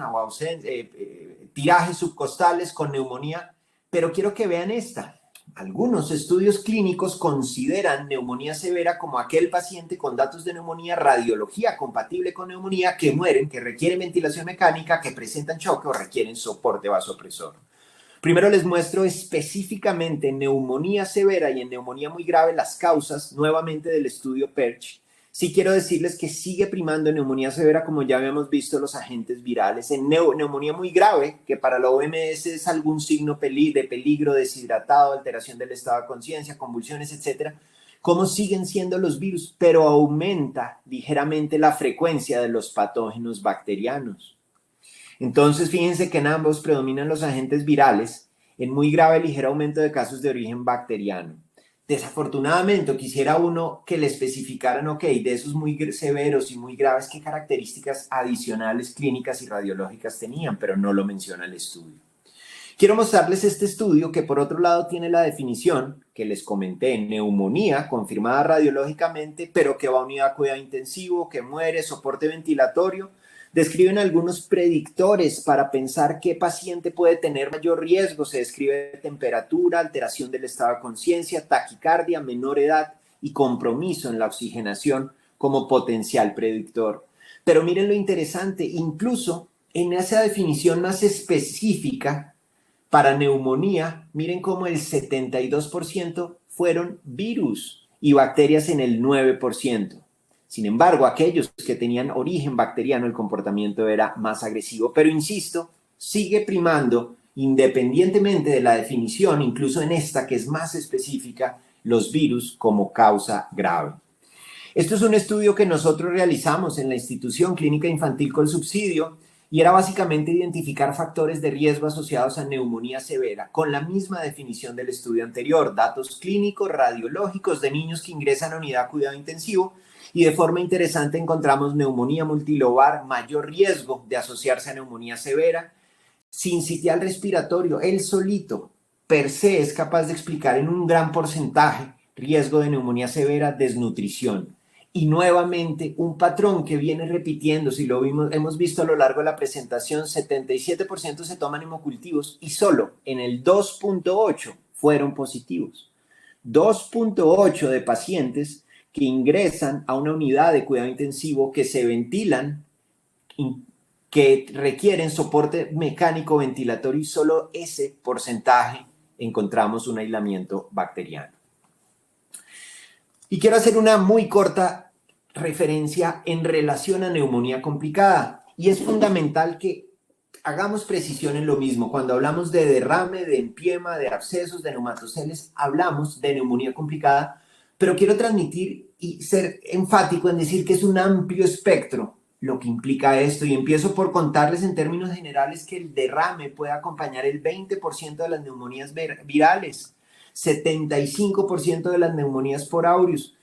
D: Tirajes subcostales con neumonía, pero quiero que vean esta. Algunos estudios clínicos consideran neumonía severa como aquel paciente con datos de neumonía, radiología compatible con neumonía, que mueren, que requieren ventilación mecánica, que presentan choque o requieren soporte vasopresor. Primero les muestro específicamente en neumonía severa y en neumonía muy grave las causas nuevamente del estudio PERCH. Sí quiero decirles que sigue primando en neumonía severa, como ya habíamos visto, los agentes virales. En neumonía muy grave, que para la OMS es algún signo de peligro, deshidratado, alteración del estado de conciencia, convulsiones, etcétera, cómo siguen siendo los virus, pero aumenta ligeramente la frecuencia de los patógenos bacterianos. Entonces, fíjense que en ambos predominan los agentes virales, en muy grave ligero aumento de casos de origen bacteriano. Desafortunadamente, quisiera uno que le especificaran, ok, de esos muy severos y muy graves, qué características adicionales clínicas y radiológicas tenían, pero no lo menciona el estudio. Quiero mostrarles este estudio que por otro lado tiene la definición que les comenté, neumonía confirmada radiológicamente, pero que va a unidad a cuidado intensivo, que muere, soporte ventilatorio. Describen algunos predictores para pensar qué paciente puede tener mayor riesgo. Se describe temperatura, alteración del estado de conciencia, taquicardia, menor edad y compromiso en la oxigenación como potencial predictor. Pero miren lo interesante, incluso en esa definición más específica para neumonía, miren cómo el 72% fueron virus y bacterias en el 9%. Sin embargo, aquellos que tenían origen bacteriano, el comportamiento era más agresivo. Pero insisto, sigue primando, independientemente de la definición, incluso en esta que es más específica, los virus como causa grave. Esto es un estudio que nosotros realizamos en la institución Clínica Infantil con Subsidio y era básicamente identificar factores de riesgo asociados a neumonía severa, con la misma definición del estudio anterior, datos clínicos, radiológicos de niños que ingresan a unidad de cuidado intensivo, y de forma interesante encontramos neumonía multilobar, mayor riesgo de asociarse a neumonía severa, sincitial respiratorio, él solito, per se, es capaz de explicar en un gran porcentaje riesgo de neumonía severa, desnutrición. Y nuevamente un patrón que viene repitiendo, si lo hemos visto a lo largo de la presentación, 77% se toman hemocultivos y solo en el 2.8 fueron positivos. 2.8 de pacientes que ingresan a una unidad de cuidado intensivo, que se ventilan, que requieren soporte mecánico ventilatorio, y solo ese porcentaje encontramos un aislamiento bacteriano. Y quiero hacer una muy corta referencia en relación a neumonía complicada. Y es fundamental que hagamos precisión en lo mismo. Cuando hablamos de derrame, de empiema, de abscesos, de neumatoceles, hablamos de neumonía complicada, pero quiero transmitir y ser enfático en decir que es un amplio espectro lo que implica esto. Y empiezo por contarles en términos generales que el derrame puede acompañar el 20% de las neumonías virales, 75% de las neumonías por aureus.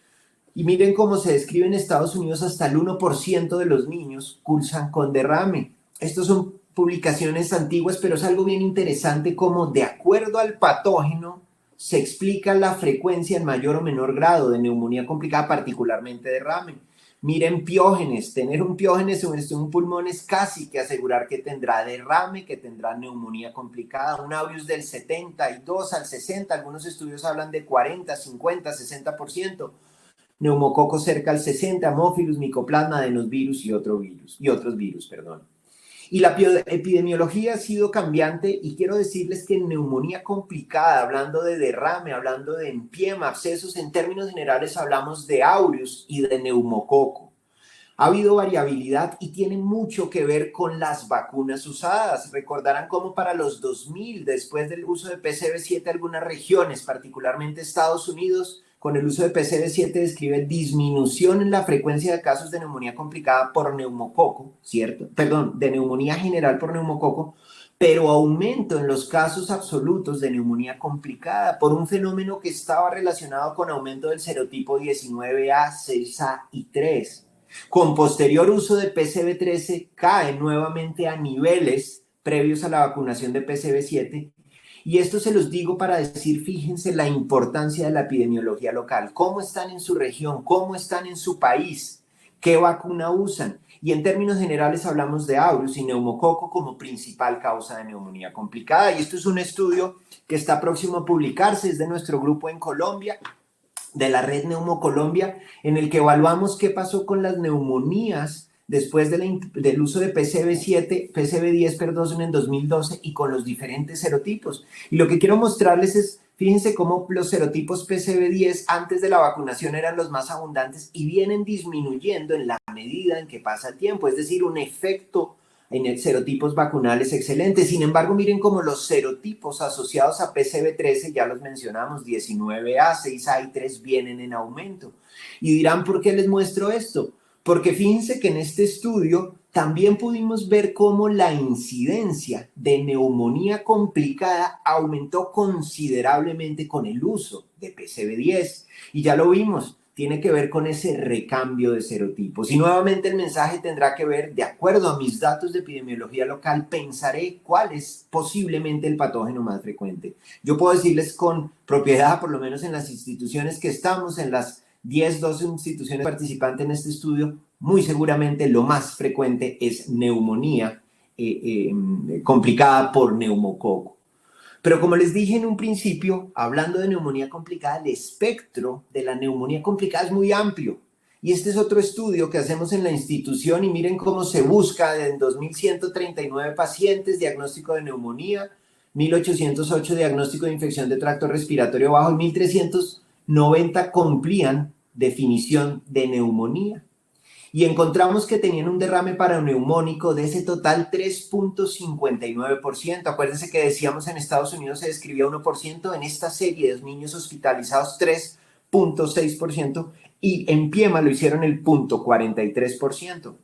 D: Y miren cómo se describe en Estados Unidos, hasta el 1% de los niños cursan con derrame. Estos son publicaciones antiguas, pero es algo bien interesante como de acuerdo al patógeno se explica la frecuencia en mayor o menor grado de neumonía complicada, particularmente derrame. Miren Piógenes, tener un Piógenes en un pulmón es casi que asegurar que tendrá derrame, que tendrá neumonía complicada. Un aureus del 72 al 60, algunos estudios hablan de 40, 50, 60%. Neumococo cerca al 60, Haemophilus, Mycoplasma, adenovirus y otros virus. Y la epidemiología ha sido cambiante, y quiero decirles que en neumonía complicada, hablando de derrame, hablando de empiema, abscesos, en términos generales hablamos de aureus y de neumococo. Ha habido variabilidad y tiene mucho que ver con las vacunas usadas. Recordarán cómo para los 2000, después del uso de PCV7, algunas regiones, particularmente Estados Unidos, con el uso de PCV7 describe disminución en la frecuencia de casos de neumonía complicada por neumococo, ¿cierto? Perdón, de neumonía general por neumococo, pero aumento en los casos absolutos de neumonía complicada por un fenómeno que estaba relacionado con aumento del serotipo 19A, 6A y 3. Con posterior uso de PCV13 cae nuevamente a niveles previos a la vacunación de PCV7. Y esto se los digo para decir, fíjense la importancia de la epidemiología local. ¿Cómo están en su región? ¿Cómo están en su país? ¿Qué vacuna usan? Y en términos generales hablamos de aureus y neumococo como principal causa de neumonía complicada. Y esto es un estudio que está próximo a publicarse, es de nuestro grupo en Colombia, de la red Neumocolombia, en el que evaluamos qué pasó con las neumonías después del uso de PCV10 en 2012 y con los diferentes serotipos. Y lo que quiero mostrarles es, fíjense cómo los serotipos PCV10 antes de la vacunación eran los más abundantes y vienen disminuyendo en la medida en que pasa el tiempo, es decir, un efecto en el serotipos vacunales excelente. Sin embargo, miren cómo los serotipos asociados a PCV13, ya los mencionamos, 19A, 6A y 3 vienen en aumento. Y dirán, ¿por qué les muestro esto? Porque fíjense que en este estudio también pudimos ver cómo la incidencia de neumonía complicada aumentó considerablemente con el uso de PCV10. Y ya lo vimos, tiene que ver con ese recambio de serotipos. Y nuevamente el mensaje tendrá que ver, de acuerdo a mis datos de epidemiología local, pensaré cuál es posiblemente el patógeno más frecuente. Yo puedo decirles con propiedad, por lo menos en las instituciones que estamos, en las 10, 12 instituciones participantes en este estudio, muy seguramente lo más frecuente es neumonía complicada por neumococo. Pero como les dije en un principio, hablando de neumonía complicada, el espectro de la neumonía complicada es muy amplio. Y este es otro estudio que hacemos en la institución y miren cómo se busca en 2.139 pacientes, diagnóstico de neumonía, 1.808 diagnóstico de infección de tracto respiratorio bajo y 1.390 cumplían definición de neumonía. Y encontramos que tenían un derrame paraneumónico de ese total 3.59%. Acuérdense que decíamos en Estados Unidos se describía 1%, en esta serie de niños hospitalizados 3 0.6% y en PIEMA lo hicieron el 0.43%.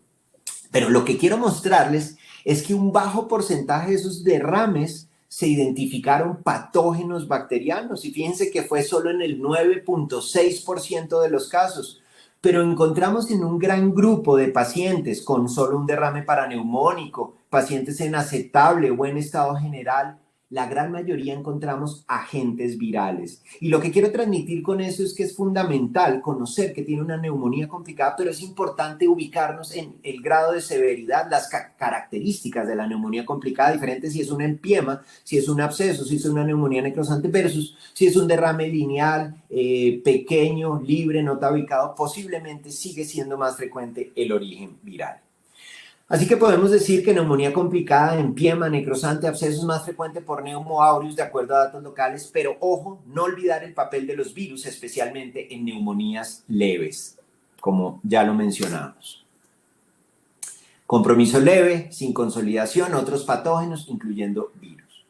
D: Pero lo que quiero mostrarles es que un bajo porcentaje de esos derrames se identificaron patógenos bacterianos y fíjense que fue solo en el 9.6% de los casos, pero encontramos en un gran grupo de pacientes con solo un derrame paraneumónico, pacientes en aceptable o buen estado general, la gran mayoría encontramos agentes virales. Y lo que quiero transmitir con eso es que es fundamental conocer que tiene una neumonía complicada, pero es importante ubicarnos en el grado de severidad, las características de la neumonía complicada, diferente si es un empiema, si es un absceso, si es una neumonía necrosante versus si es un derrame lineal, pequeño, libre, no tabicado, posiblemente sigue siendo más frecuente el origen viral. Así que podemos decir que neumonía complicada, empiema, necrosante, absceso es más frecuente por Pneumo aureus de acuerdo a datos locales, pero ojo, no olvidar el papel de los virus, especialmente en neumonías leves, como ya lo mencionamos. Compromiso leve, sin consolidación, otros patógenos, incluyendo virus.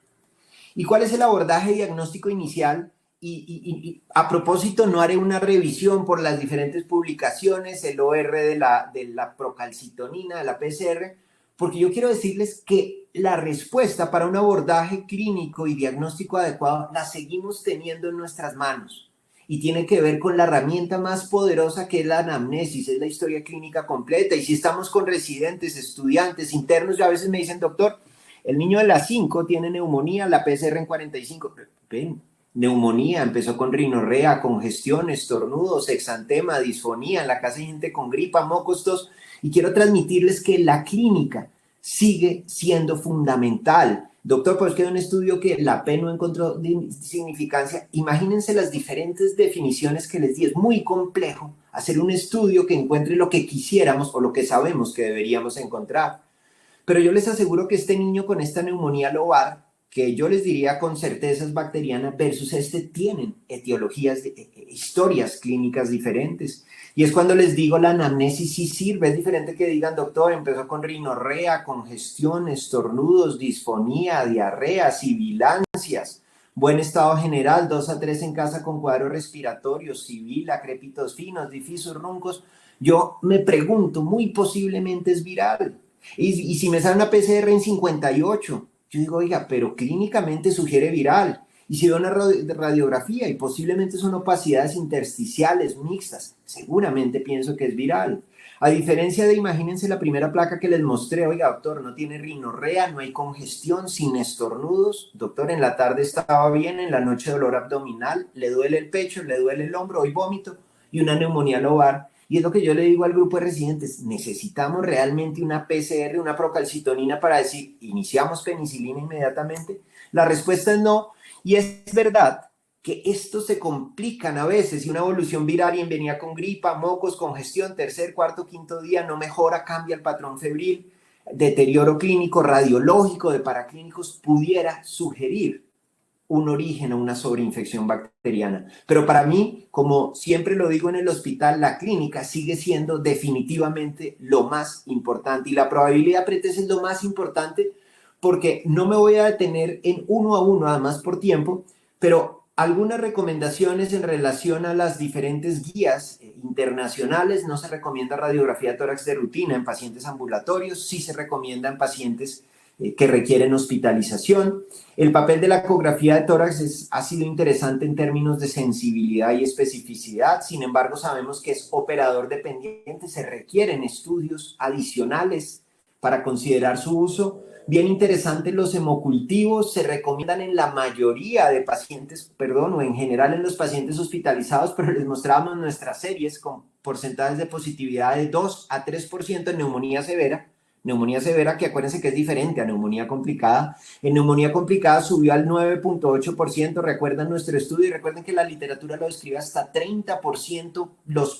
D: ¿Y cuál es el abordaje diagnóstico inicial? Y a propósito, no haré una revisión por las diferentes publicaciones, el OR de la procalcitonina, de la PCR, porque yo quiero decirles que la respuesta para un abordaje clínico y diagnóstico adecuado la seguimos teniendo en nuestras manos y tiene que ver con la herramienta más poderosa que es la anamnesis, es la historia clínica completa. Y si estamos con residentes, estudiantes, internos, ya a veces me dicen, doctor, el niño de las 5 tiene neumonía, la PCR en 45, ven, neumonía, empezó con rinorrea, congestión, estornudos, exantema, disfonía, en la casa hay gente con gripa, mocos, tos, y quiero transmitirles que la clínica sigue siendo fundamental. Doctor, pues queda un estudio que la P no encontró significancia. Imagínense las diferentes definiciones que les di. Es muy complejo hacer un estudio que encuentre lo que quisiéramos o lo que sabemos que deberíamos encontrar. Pero yo les aseguro que este niño con esta neumonía lobar, que yo les diría con certeza es bacteriana versus tienen etiologías, historias clínicas diferentes. Y es cuando les digo la anamnesis sí sirve, es diferente que digan, doctor, empezó con rinorrea, congestión, estornudos, disfonía, diarrea, sibilancias, buen estado general, 2 a 3 en casa con cuadros respiratorios, sibila, crépitos finos, difusos, roncos. Yo me pregunto, muy posiblemente es viral. Y si me sale una PCR en 58, yo digo, oiga, pero clínicamente sugiere viral. Y si veo una radiografía y posiblemente son opacidades intersticiales mixtas, seguramente pienso que es viral. A diferencia de, imagínense la primera placa que les mostré, oiga, doctor, no tiene rinorrea, no hay congestión, sin estornudos. Doctor, en la tarde estaba bien, en la noche dolor abdominal, le duele el pecho, le duele el hombro, hoy vómito y una neumonía lobar. Y es lo que yo le digo al grupo de residentes, necesitamos realmente una PCR, una procalcitonina para decir, ¿iniciamos penicilina inmediatamente? La respuesta es no, y es verdad que estos se complican a veces, y una evolución viral y venía con gripa, mocos, congestión, tercer, cuarto, quinto día, no mejora, cambia el patrón febril, deterioro clínico, radiológico, de paraclínicos, pudiera sugerir un origen a una sobreinfección bacteriana. Pero para mí, como siempre lo digo en el hospital, la clínica sigue siendo definitivamente lo más importante y la probabilidad pretesa es lo más importante porque no me voy a detener en uno a uno, además por tiempo, pero algunas recomendaciones en relación a las diferentes guías internacionales. No se recomienda radiografía de tórax de rutina en pacientes ambulatorios, sí se recomienda en pacientes que requieren hospitalización. El papel de la ecografía de tórax ha sido interesante en términos de sensibilidad y especificidad, sin embargo sabemos que es operador dependiente, se requieren estudios adicionales para considerar su uso. Bien interesante, los hemocultivos se recomiendan en la mayoría de pacientes, o en general en los pacientes hospitalizados, pero les mostrábamos nuestras series con porcentajes de positividad de 2 a 3% en neumonía severa, que acuérdense que es diferente a neumonía complicada. En neumonía complicada subió al 9.8%, recuerdan nuestro estudio y recuerden que la literatura lo describe hasta 30%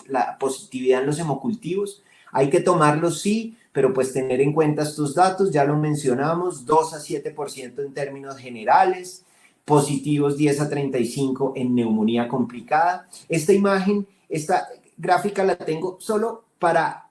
D: la positividad en los hemocultivos. Hay que tomarlos, sí, pero pues tener en cuenta estos datos, ya lo mencionamos, 2 a 7% en términos generales, positivos 10 a 35 en neumonía complicada. Esta imagen, esta gráfica la tengo solo para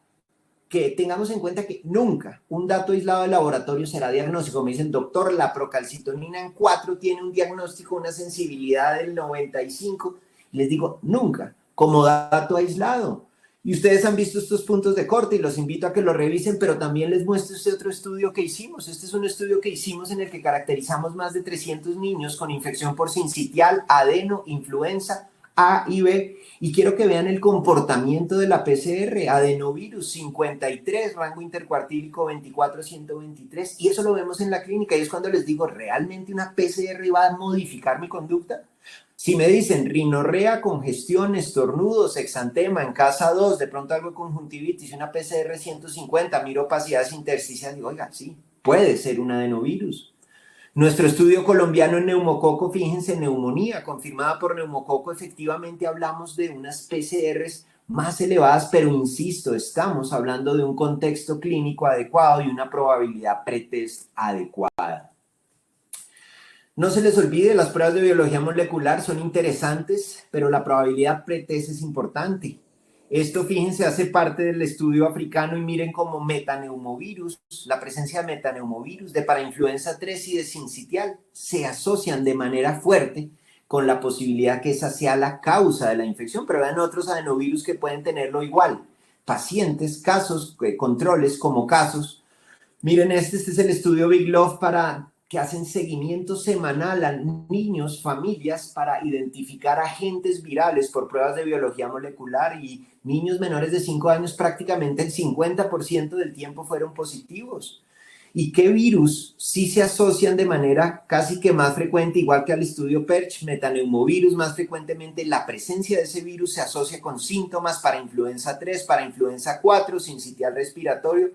D: que tengamos en cuenta que nunca un dato aislado de laboratorio será diagnóstico. Me dicen, doctor, la procalcitonina en 4 tiene un diagnóstico, una sensibilidad del 95%, Les digo, nunca, como dato aislado. Y ustedes han visto estos puntos de corte y los invito a que lo revisen, pero también les muestro este otro estudio que hicimos. Este es un estudio que hicimos en el que caracterizamos más de 300 niños con infección por sincitial, adeno, influenza A y B, y quiero que vean el comportamiento de la PCR, adenovirus 53, rango intercuartílico 24-123, y eso lo vemos en la clínica, y es cuando les digo, ¿realmente una PCR va a modificar mi conducta? Si me dicen rinorrea, congestión, estornudos, exantema, en casa 2, de pronto algo de conjuntivitis, una PCR 150, miro opacidades intersticiales, digo, oiga, sí, puede ser un adenovirus. Nuestro estudio colombiano en neumococo, fíjense, neumonía confirmada por neumococo, efectivamente hablamos de unas PCRs más elevadas, pero insisto, estamos hablando de un contexto clínico adecuado y una probabilidad pretest adecuada. No se les olvide, las pruebas de biología molecular son interesantes, pero la probabilidad pretest es importante. Esto, fíjense, hace parte del estudio africano y miren cómo metaneumovirus, la presencia de metaneumovirus, de parainfluenza 3 y de sincitial se asocian de manera fuerte con la posibilidad que esa sea la causa de la infección, pero vean otros adenovirus que pueden tenerlo igual. Pacientes, casos, controles como casos. Miren, este es el estudio Big Love que hacen seguimiento semanal a niños, familias, para identificar agentes virales por pruebas de biología molecular, y niños menores de 5 años prácticamente el 50% del tiempo fueron positivos. ¿Y qué virus sí se asocian de manera casi que más frecuente, igual que al estudio PERCH? Metaneumovirus, más frecuentemente la presencia de ese virus se asocia con síntomas para influenza 3, para influenza 4, sincitial respiratorio,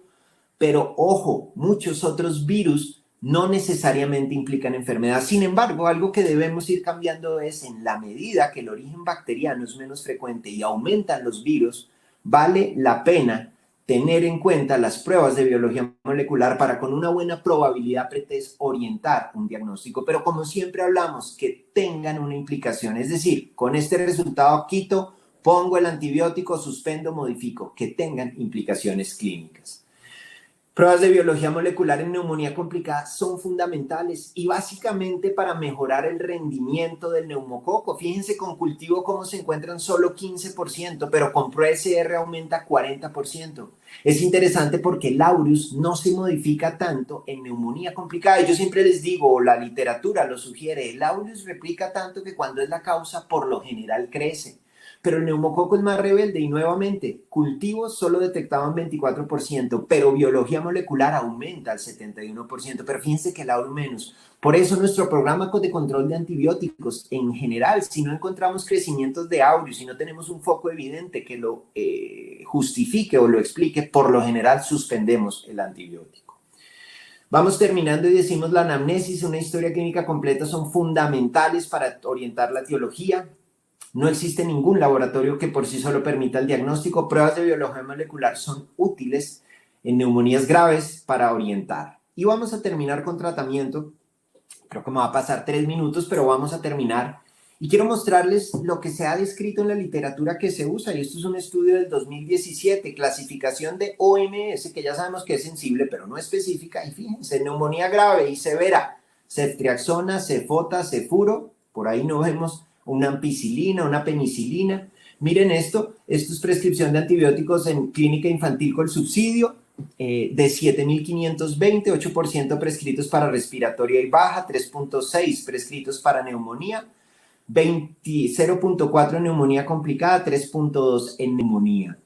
D: pero ojo, muchos otros virus no necesariamente implican enfermedad. Sin embargo, algo que debemos ir cambiando es, en la medida que el origen bacteriano es menos frecuente y aumentan los virus, vale la pena tener en cuenta las pruebas de biología molecular para, con una buena probabilidad pretest, orientar un diagnóstico. Pero como siempre hablamos, que tengan una implicación. Es decir, con este resultado quito, pongo el antibiótico, suspendo, modifico, que tengan implicaciones clínicas. Pruebas de biología molecular en neumonía complicada son fundamentales y básicamente para mejorar el rendimiento del neumococo. Fíjense con cultivo cómo se encuentran solo 15%, pero con PCR aumenta 40%. Es interesante porque el aureus no se modifica tanto en neumonía complicada. Yo siempre les digo, la literatura lo sugiere, el aureus replica tanto que cuando es la causa, por lo general crece. Pero el neumococo es más rebelde y, nuevamente, cultivos solo detectaban 24%, pero biología molecular aumenta al 71%, pero fíjense que el aureus menos. Por eso nuestro programa de control de antibióticos, en general, si no encontramos crecimientos de aureus, si no tenemos un foco evidente que lo justifique o lo explique, por lo general suspendemos el antibiótico. Vamos terminando y decimos la anamnesis, una historia clínica completa son fundamentales para orientar la etiología. No existe ningún laboratorio que por sí solo permita el diagnóstico. Pruebas de biología molecular son útiles en neumonías graves para orientar. Y vamos a terminar con tratamiento. Creo que me va a pasar 3 minutos, pero vamos a terminar. Y quiero mostrarles lo que se ha descrito en la literatura que se usa. Y esto es un estudio del 2017, clasificación de OMS, que ya sabemos que es sensible, pero no específica. Y fíjense, neumonía grave y severa, ceftriaxona, cefota, cefuro, por ahí no vemos una ampicilina, una penicilina. Miren esto es prescripción de antibióticos en clínica infantil con subsidio, de 7.520, 8% prescritos para respiratoria y baja, 3.6 prescritos para neumonía, 0.4 en neumonía complicada, 3.2 en neumonía.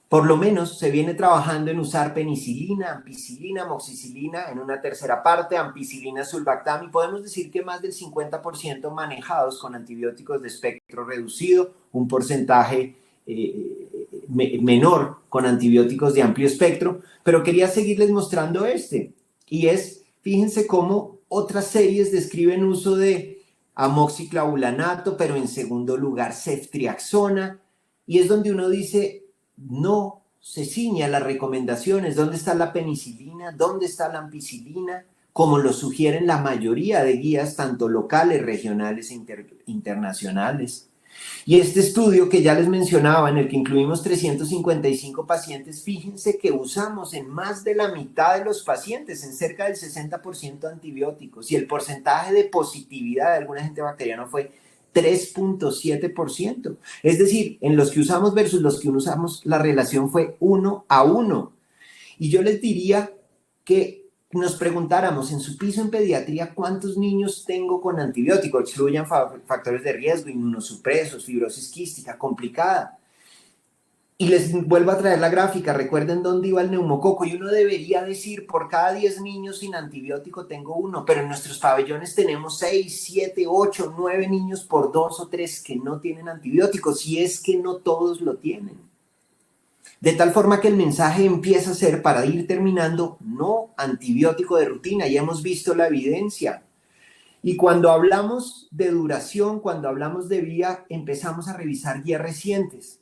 D: Por lo menos se viene trabajando en usar penicilina, ampicilina, amoxicilina en una tercera parte, ampicilina, sulbactam, y podemos decir que más del 50% manejados con antibióticos de espectro reducido, un porcentaje menor con antibióticos de amplio espectro, pero quería seguirles mostrando y es, fíjense cómo otras series describen uso de amoxiclavulanato, pero en segundo lugar ceftriaxona, y es donde uno dice, no se ciñe a las recomendaciones. ¿Dónde está la penicilina? ¿Dónde está la ampicilina? Como lo sugieren la mayoría de guías, tanto locales, regionales e internacionales. Y este estudio que ya les mencionaba, en el que incluimos 355 pacientes, fíjense que usamos en más de la mitad de los pacientes, en cerca del 60% antibióticos, y el porcentaje de positividad de algún agente bacteriano fue 3.7%. Es decir, en los que usamos versus los que no usamos, la relación fue 1:1. Y yo les diría que nos preguntáramos en su piso en pediatría cuántos niños tengo con antibiótico, excluyan factores de riesgo, inmunosupresos, fibrosis quística complicada. Y les vuelvo a traer la gráfica, recuerden dónde iba el neumococo, y uno debería decir, por cada 10 niños sin antibiótico tengo uno, pero en nuestros pabellones tenemos 6, 7, 8, 9 niños por 2 o 3 que no tienen antibiótico, si es que no todos lo tienen. De tal forma que el mensaje empieza a ser, para ir terminando, no antibiótico de rutina, ya hemos visto la evidencia. Y cuando hablamos de duración, cuando hablamos de vía, empezamos a revisar guías recientes.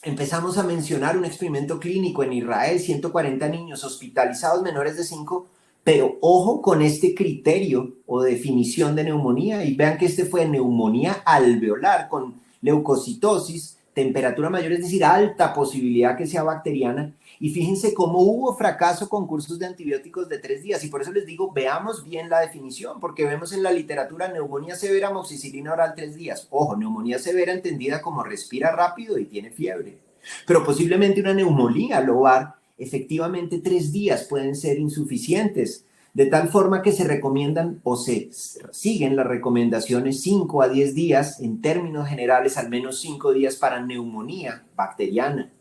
D: Empezamos a mencionar un experimento clínico en Israel, 140 niños hospitalizados menores de 5, pero ojo con este criterio o definición de neumonía, y vean que este fue neumonía alveolar con leucocitosis, temperatura mayor, es decir, alta posibilidad que sea bacteriana, y fíjense cómo hubo fracaso con cursos de antibióticos de 3 días, y por eso les digo, veamos bien la definición, porque vemos en la literatura neumonía severa, amoxicilina oral 3 días. Ojo, neumonía severa entendida como respira rápido y tiene fiebre, pero posiblemente una neumonía lobar, efectivamente 3 días pueden ser insuficientes, de tal forma que se recomiendan o se siguen las recomendaciones 5 a 10 días, en términos generales al menos 5 días para neumonía bacteriana.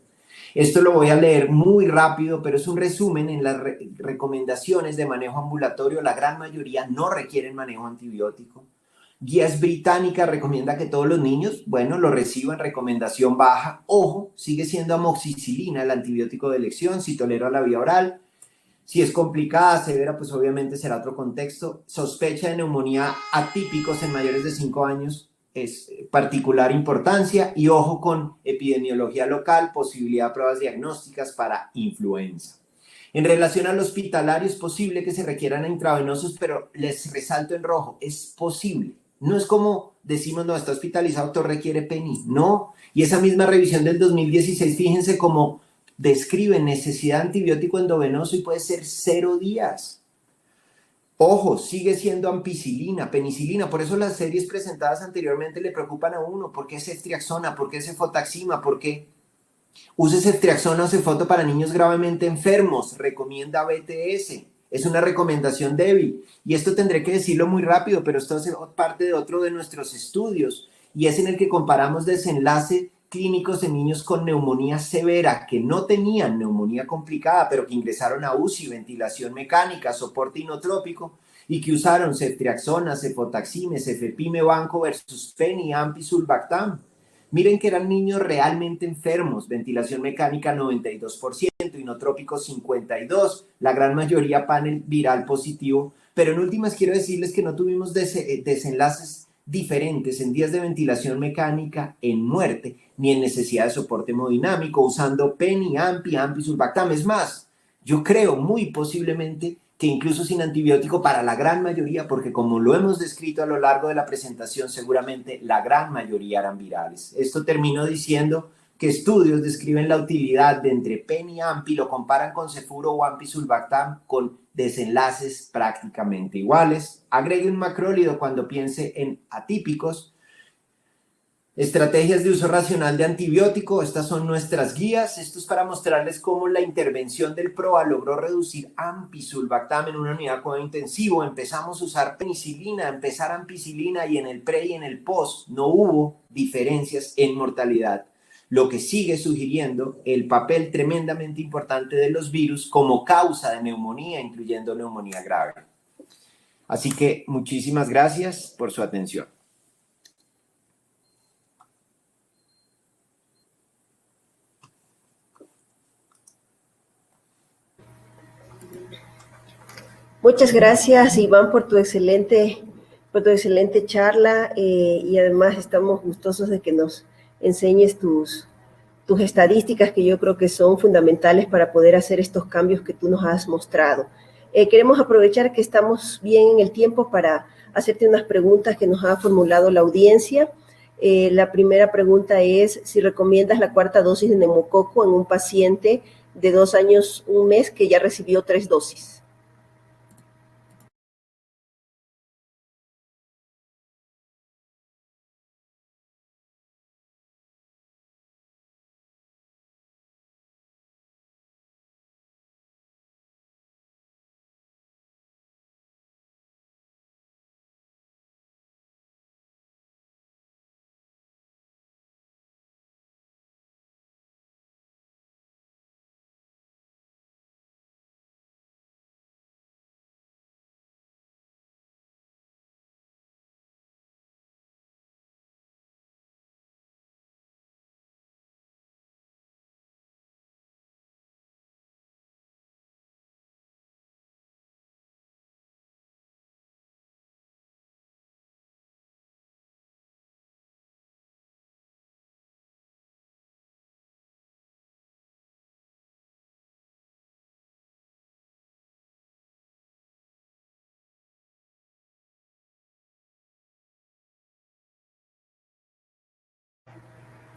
D: Esto lo voy a leer muy rápido, pero es un resumen. En las recomendaciones de manejo ambulatorio, la gran mayoría no requieren manejo antibiótico. Guías británicas recomienda que todos los niños, bueno, lo reciban, recomendación baja. Ojo, sigue siendo amoxicilina el antibiótico de elección, si tolera la vía oral. Si es complicada, severa, pues obviamente será otro contexto. Sospecha de neumonía atípicos en mayores de 5 años es particular importancia, y ojo con epidemiología local, posibilidad de pruebas diagnósticas para influenza. En relación al hospitalario, es posible que se requieran intravenosos, pero les resalto en rojo, es posible. No es como decimos, no, está hospitalizado, doctor, requiere PENI. No, y esa misma revisión del 2016, fíjense cómo describe necesidad de antibiótico endovenoso y puede ser 0 días. Ojo, sigue siendo ampicilina, penicilina, por eso las series presentadas anteriormente le preocupan a uno. ¿Por qué ceftriaxona? ¿Por qué cefotaxima? ¿Por qué? Use ceftriaxona o cefoto para niños gravemente enfermos, recomienda BTS. Es una recomendación débil. Y esto tendré que decirlo muy rápido, pero esto es parte de otro de nuestros estudios, y es en el que comparamos desenlace clínicos en niños con neumonía severa, que no tenían neumonía complicada, pero que ingresaron a UCI, ventilación mecánica, soporte inotrópico, y que usaron ceftriaxona, cefotaxime, cefepime banco versus PENI, AMPI, sulbactam. Miren que eran niños realmente enfermos, ventilación mecánica 92%, inotrópico 52%, la gran mayoría panel viral positivo, pero en últimas quiero decirles que no tuvimos desenlaces diferentes en días de ventilación mecánica, en muerte, ni en necesidad de soporte hemodinámico, usando PENI, AMPI, sulbactam. Es más, yo creo muy posiblemente que incluso sin antibiótico para la gran mayoría, porque como lo hemos descrito a lo largo de la presentación, seguramente la gran mayoría eran virales. Esto terminó diciendo que estudios describen la utilidad de entre PENI y AMPI, lo comparan con Cefuro o AMPI sulbactam con desenlaces prácticamente iguales. Agregue un macrólido cuando piense en atípicos. Estrategias de uso racional de antibiótico, estas son nuestras guías. Esto es para mostrarles cómo la intervención del PROA logró reducir AMPI sulbactam en una unidad de cuidado intensivo. Empezamos a usar penicilina, empezar ampicilina, y en el pre y en el post no hubo diferencias en mortalidad, lo que sigue sugiriendo el papel tremendamente importante de los virus como causa de neumonía, incluyendo neumonía grave. Así que muchísimas gracias por su atención.
A: Muchas gracias, Iván, por tu excelente charla, y además estamos gustosos de que nos enseñes tus estadísticas, que yo creo que son fundamentales para poder hacer estos cambios que tú nos has mostrado. Queremos aprovechar que estamos bien en el tiempo para hacerte unas preguntas que nos ha formulado la audiencia. La primera pregunta es si recomiendas la 4ª dosis de neumococo en un paciente de 2 años, 1 mes que ya recibió 3 dosis.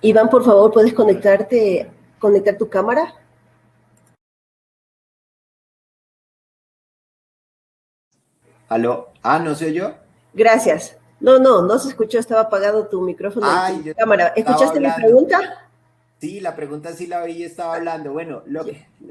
A: Iván, por favor, ¿puedes conectar tu cámara?
D: ¿Aló? ¿No se oyó?
A: Gracias. No se escuchó, estaba apagado tu micrófono y tu cámara. ¿Escuchaste mi pregunta?
D: Sí, la pregunta sí la oí y estaba hablando. Bueno,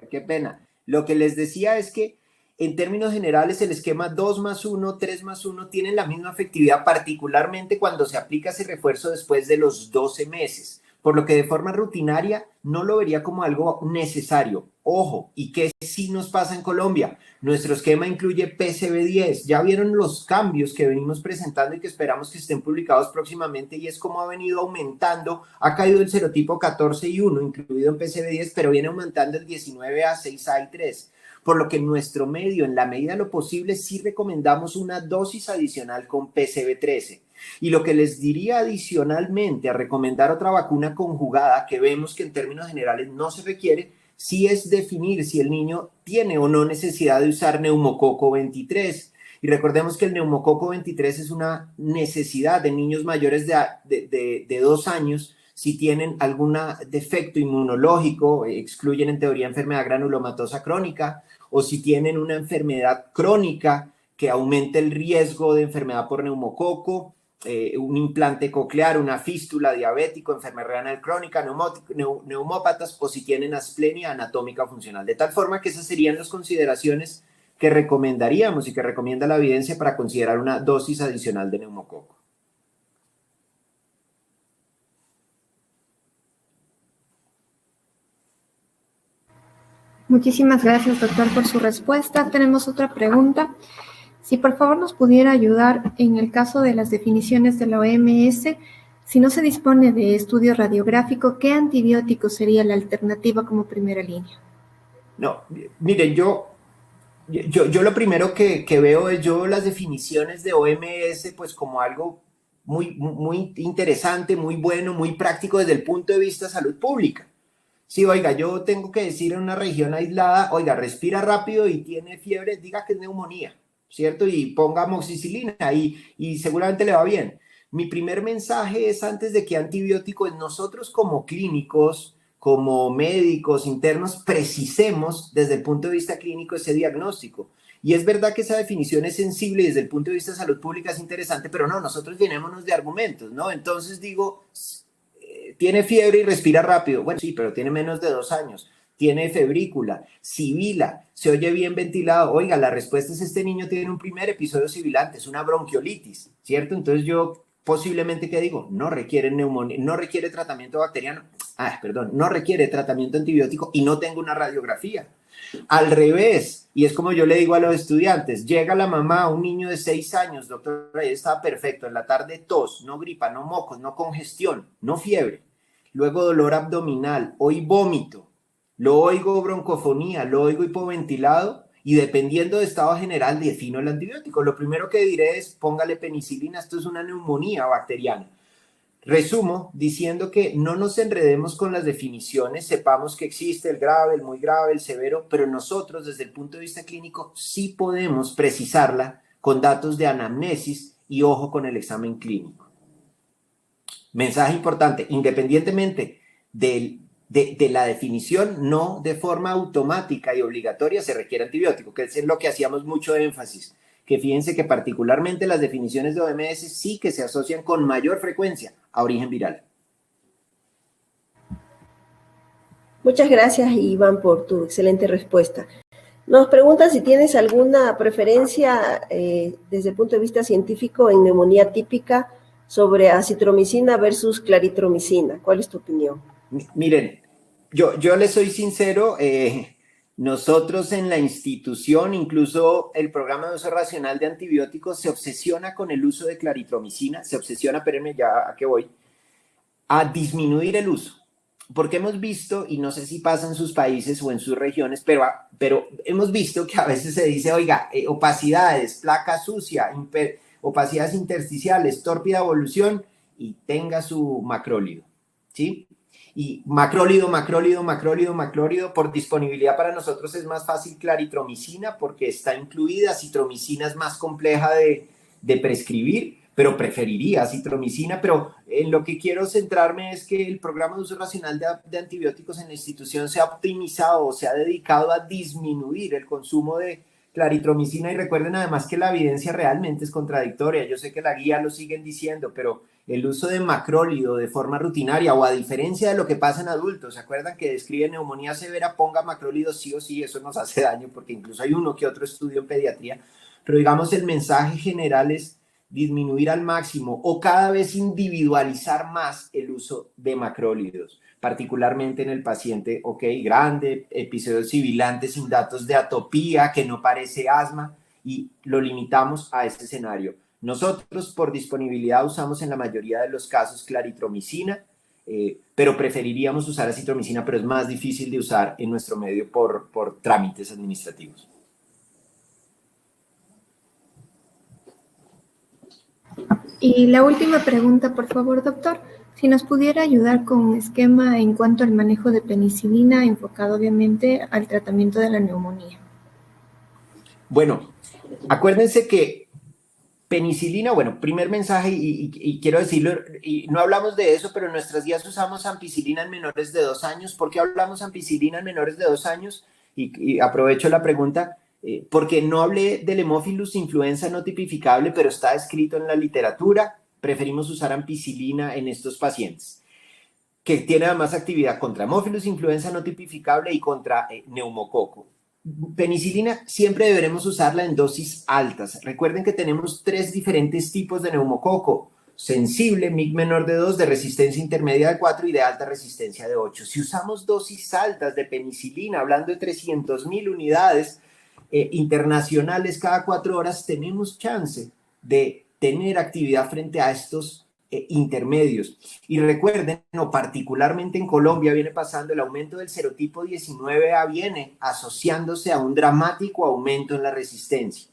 D: qué pena. Lo que les decía es que en términos generales el esquema 2+1, 3+1 tienen la misma efectividad, particularmente cuando se aplica ese refuerzo después de los 12 meses, por lo que de forma rutinaria no lo vería como algo necesario. Ojo, ¿y qué sí nos pasa en Colombia? Nuestro esquema incluye PCV10. Ya vieron los cambios que venimos presentando y que esperamos que estén publicados próximamente, y es como ha venido aumentando. Ha caído el serotipo 14 y 1, incluido en PCV10, pero viene aumentando el 19A, 6A y 3. Por lo que en nuestro medio, en la medida de lo posible, sí recomendamos una dosis adicional con PCV13. Y lo que les diría adicionalmente a recomendar otra vacuna conjugada, que vemos que en términos generales no se requiere, sí es definir si el niño tiene o no necesidad de usar neumococo 23. Y recordemos que el neumococo 23 es una necesidad de niños mayores de 2 años si tienen algún defecto inmunológico, excluyen en teoría enfermedad granulomatosa crónica, o si tienen una enfermedad crónica que aumente el riesgo de enfermedad por neumococo, un implante coclear, una fístula, diabético, enfermedad renal crónica, neumópatas, o si tienen asplenia anatómica o funcional. De tal forma que esas serían las consideraciones que recomendaríamos y que recomienda la evidencia para considerar una dosis adicional de neumococo.
B: Muchísimas gracias, doctor, por su respuesta. Tenemos otra pregunta. Si por favor nos pudiera ayudar en el caso de las definiciones de la OMS, si no se dispone de estudio radiográfico, ¿qué antibiótico sería la alternativa como primera línea?
D: No, miren, yo lo primero que veo es las definiciones de OMS pues como algo muy interesante, muy bueno, muy práctico desde el punto de vista de salud pública. Sí, oiga, yo tengo que decir en una región aislada, oiga, respira rápido y tiene fiebre, diga que es neumonía, ¿cierto? Y ponga amoxicilina y seguramente le va bien. Mi primer mensaje es, antes de que antibióticos, nosotros como clínicos, como médicos internos, precisemos desde el punto de vista clínico ese diagnóstico. Y es verdad que esa definición es sensible y desde el punto de vista de salud pública es interesante, pero no, nosotros llenémonos de argumentos, ¿no? Entonces digo, tiene fiebre y respira rápido. Bueno, sí, pero tiene menos de 2 años. Tiene febrícula, sibila, se oye bien ventilado. Oiga, la respuesta es: este niño tiene un primer episodio sibilante, es una bronquiolitis, ¿cierto? Entonces yo posiblemente, ¿qué digo? No requiere neumonía, no requiere tratamiento bacteriano, no requiere tratamiento antibiótico y no tengo una radiografía. Al revés, y es como yo le digo a los estudiantes, llega la mamá, un niño de 6 años, doctor, ahí estaba perfecto, en la tarde tos, no gripa, no mocos, no congestión, no fiebre, luego dolor abdominal, hoy vómito, lo oigo broncofonía, lo oigo hipoventilado, y dependiendo de estado general defino el antibiótico. Lo primero que diré es: póngale penicilina, esto es una neumonía bacteriana. Resumo diciendo que no nos enredemos con las definiciones, sepamos que existe el grave, el muy grave, el severo, pero nosotros desde el punto de vista clínico sí podemos precisarla con datos de anamnesis y ojo con el examen clínico. Mensaje importante: independientemente de la definición, no de forma automática y obligatoria se requiere antibiótico, que es en lo que hacíamos mucho énfasis. Que fíjense que particularmente las definiciones de OMS sí que se asocian con mayor frecuencia a origen viral.
A: Muchas gracias, Iván, por tu excelente respuesta. Nos preguntan si tienes alguna preferencia desde el punto de vista científico en neumonía típica sobre acitromicina versus claritromicina. ¿Cuál es tu opinión?
D: Miren, yo les soy sincero, nosotros en la institución, incluso el programa de uso racional de antibióticos se obsesiona con el uso de claritromicina, se obsesiona, espérenme ya a qué voy, a disminuir el uso. Porque hemos visto, y no sé si pasa en sus países o en sus regiones, pero hemos visto que a veces se dice, oiga, opacidades, placa sucia, opacidades intersticiales, tórpida evolución, y tenga su macrólido, ¿sí? Y macrólido, por disponibilidad para nosotros es más fácil claritromicina porque está incluida. Acitromicina es más compleja de prescribir, pero preferiría acitromicina, pero en lo que quiero centrarme es que el programa de uso racional de antibióticos en la institución se ha optimizado o se ha dedicado a disminuir el consumo de claritromicina, y recuerden además que la evidencia realmente es contradictoria. Yo sé que la guía lo siguen diciendo, pero el uso de macrólido de forma rutinaria, o a diferencia de lo que pasa en adultos, ¿se acuerdan que describe neumonía severa? Ponga macrólido sí o sí, eso nos hace daño, porque incluso hay uno que otro estudio en pediatría, pero digamos el mensaje general es disminuir al máximo o cada vez individualizar más el uso de macrólidos, particularmente en el paciente, grande, episodios sibilantes sin datos de atopía, que no parece asma, y lo limitamos a ese escenario. Nosotros, por disponibilidad, usamos en la mayoría de los casos claritromicina, pero preferiríamos usar acitromicina, pero es más difícil de usar en nuestro medio por trámites administrativos.
B: Y la última pregunta, por favor, doctor. Si nos pudiera ayudar con un esquema en cuanto al manejo de penicilina, enfocado obviamente al tratamiento de la neumonía.
D: Bueno, acuérdense que penicilina, primer mensaje, y quiero decirlo, y no hablamos de eso, pero en nuestras guías usamos ampicilina en menores de 2 años. ¿Por qué hablamos ampicilina en menores de 2 años? Y aprovecho la pregunta, porque no hablé del Haemophilus influenza no tipificable, pero está escrito en la literatura. Preferimos usar ampicilina en estos pacientes, que tiene además actividad contra Haemophilus influenza no tipificable y contra neumococo. Penicilina siempre deberemos usarla en dosis altas. Recuerden que tenemos 3 diferentes tipos de neumococo: sensible, MIC menor de 2, de resistencia intermedia de 4 y de alta resistencia de 8. Si usamos dosis altas de penicilina, hablando de 300.000 unidades internacionales cada 4 horas, tenemos chance de tener actividad frente a estos intermedios. Y recuerden, particularmente en Colombia viene pasando, el aumento del serotipo 19A viene asociándose a un dramático aumento en la resistencia.